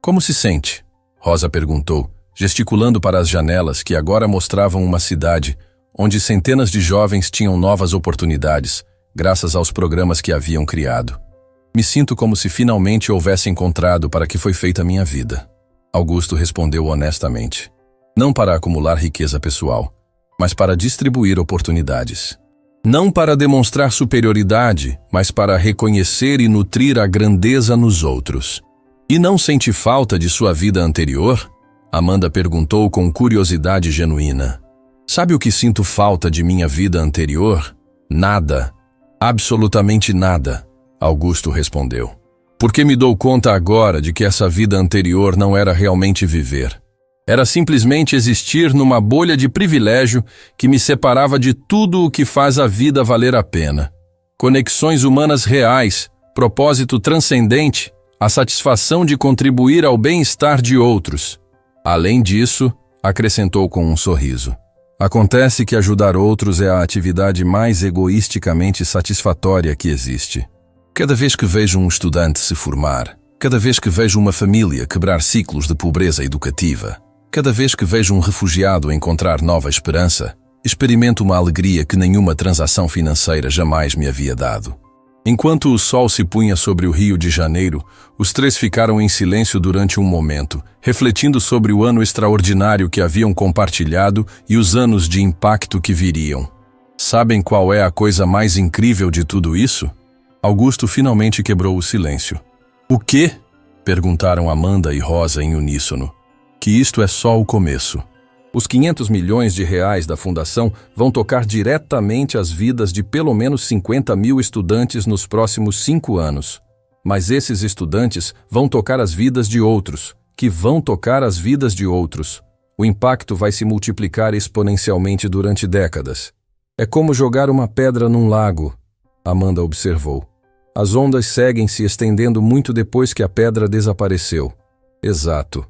Como se sente? Rosa perguntou, gesticulando para as janelas que agora mostravam uma cidade onde centenas de jovens tinham novas oportunidades, graças aos programas que haviam criado. Me sinto como se finalmente houvesse encontrado para que foi feita a minha vida. Augusto respondeu honestamente. Não para acumular riqueza pessoal, mas para distribuir oportunidades. Não para demonstrar superioridade, mas para reconhecer e nutrir a grandeza nos outros. E não sente falta de sua vida anterior? Amanda perguntou com curiosidade genuína. Sabe o que sinto falta de minha vida anterior? Nada. Absolutamente nada, Augusto respondeu. Porque me dou conta agora de que essa vida anterior não era realmente viver. Era simplesmente existir numa bolha de privilégio que me separava de tudo o que faz a vida valer a pena. Conexões humanas reais, propósito transcendente, a satisfação de contribuir ao bem-estar de outros. Além disso, acrescentou com um sorriso. Acontece que ajudar outros é a atividade mais egoisticamente satisfatória que existe. Cada vez que vejo um estudante se formar, Cada vez que vejo uma família quebrar ciclos de pobreza educativa, cada vez que vejo um refugiado encontrar nova esperança, experimento uma alegria que nenhuma transação financeira jamais me havia dado. Enquanto o sol se punha sobre o Rio de Janeiro, os três ficaram em silêncio durante um momento, refletindo sobre o ano extraordinário que haviam compartilhado e os anos de impacto que viriam. Sabem qual é a coisa mais incrível de tudo isso? Augusto finalmente quebrou o silêncio. O quê? Perguntaram Amanda e Rosa em uníssono. Que isto é só o começo. Os 500 milhões de reais da fundação vão tocar diretamente as vidas de pelo menos 50 mil estudantes nos próximos 5 anos. Mas esses estudantes vão tocar as vidas de outros, que vão tocar as vidas de outros. O impacto vai se multiplicar exponencialmente durante décadas. É como jogar uma pedra num lago, Amanda observou. As ondas seguem se estendendo muito depois que a pedra desapareceu. Exato.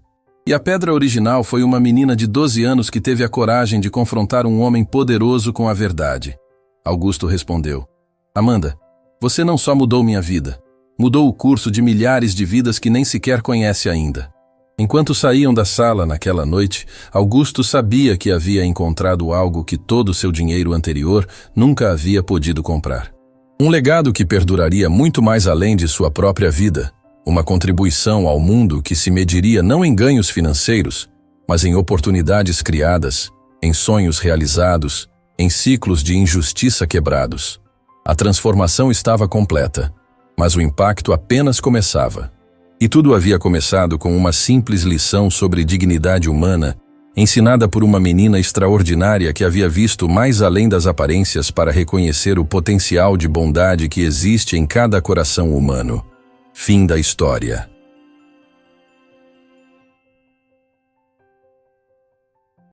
E a pedra original foi uma menina de 12 anos que teve a coragem de confrontar um homem poderoso com a verdade. Augusto respondeu. Amanda, você não só mudou minha vida, mudou o curso de milhares de vidas que nem sequer conhece ainda. Enquanto saíam da sala naquela noite, Augusto sabia que havia encontrado algo que todo seu dinheiro anterior nunca havia podido comprar. Um legado que perduraria muito mais além de sua própria vida. Uma contribuição ao mundo que se mediria não em ganhos financeiros, mas em oportunidades criadas, em sonhos realizados, em ciclos de injustiça quebrados. A transformação estava completa, mas o impacto apenas começava. E tudo havia começado com uma simples lição sobre dignidade humana, ensinada por uma menina extraordinária que havia visto mais além das aparências para reconhecer o potencial de bondade que existe em cada coração humano. Fim da história.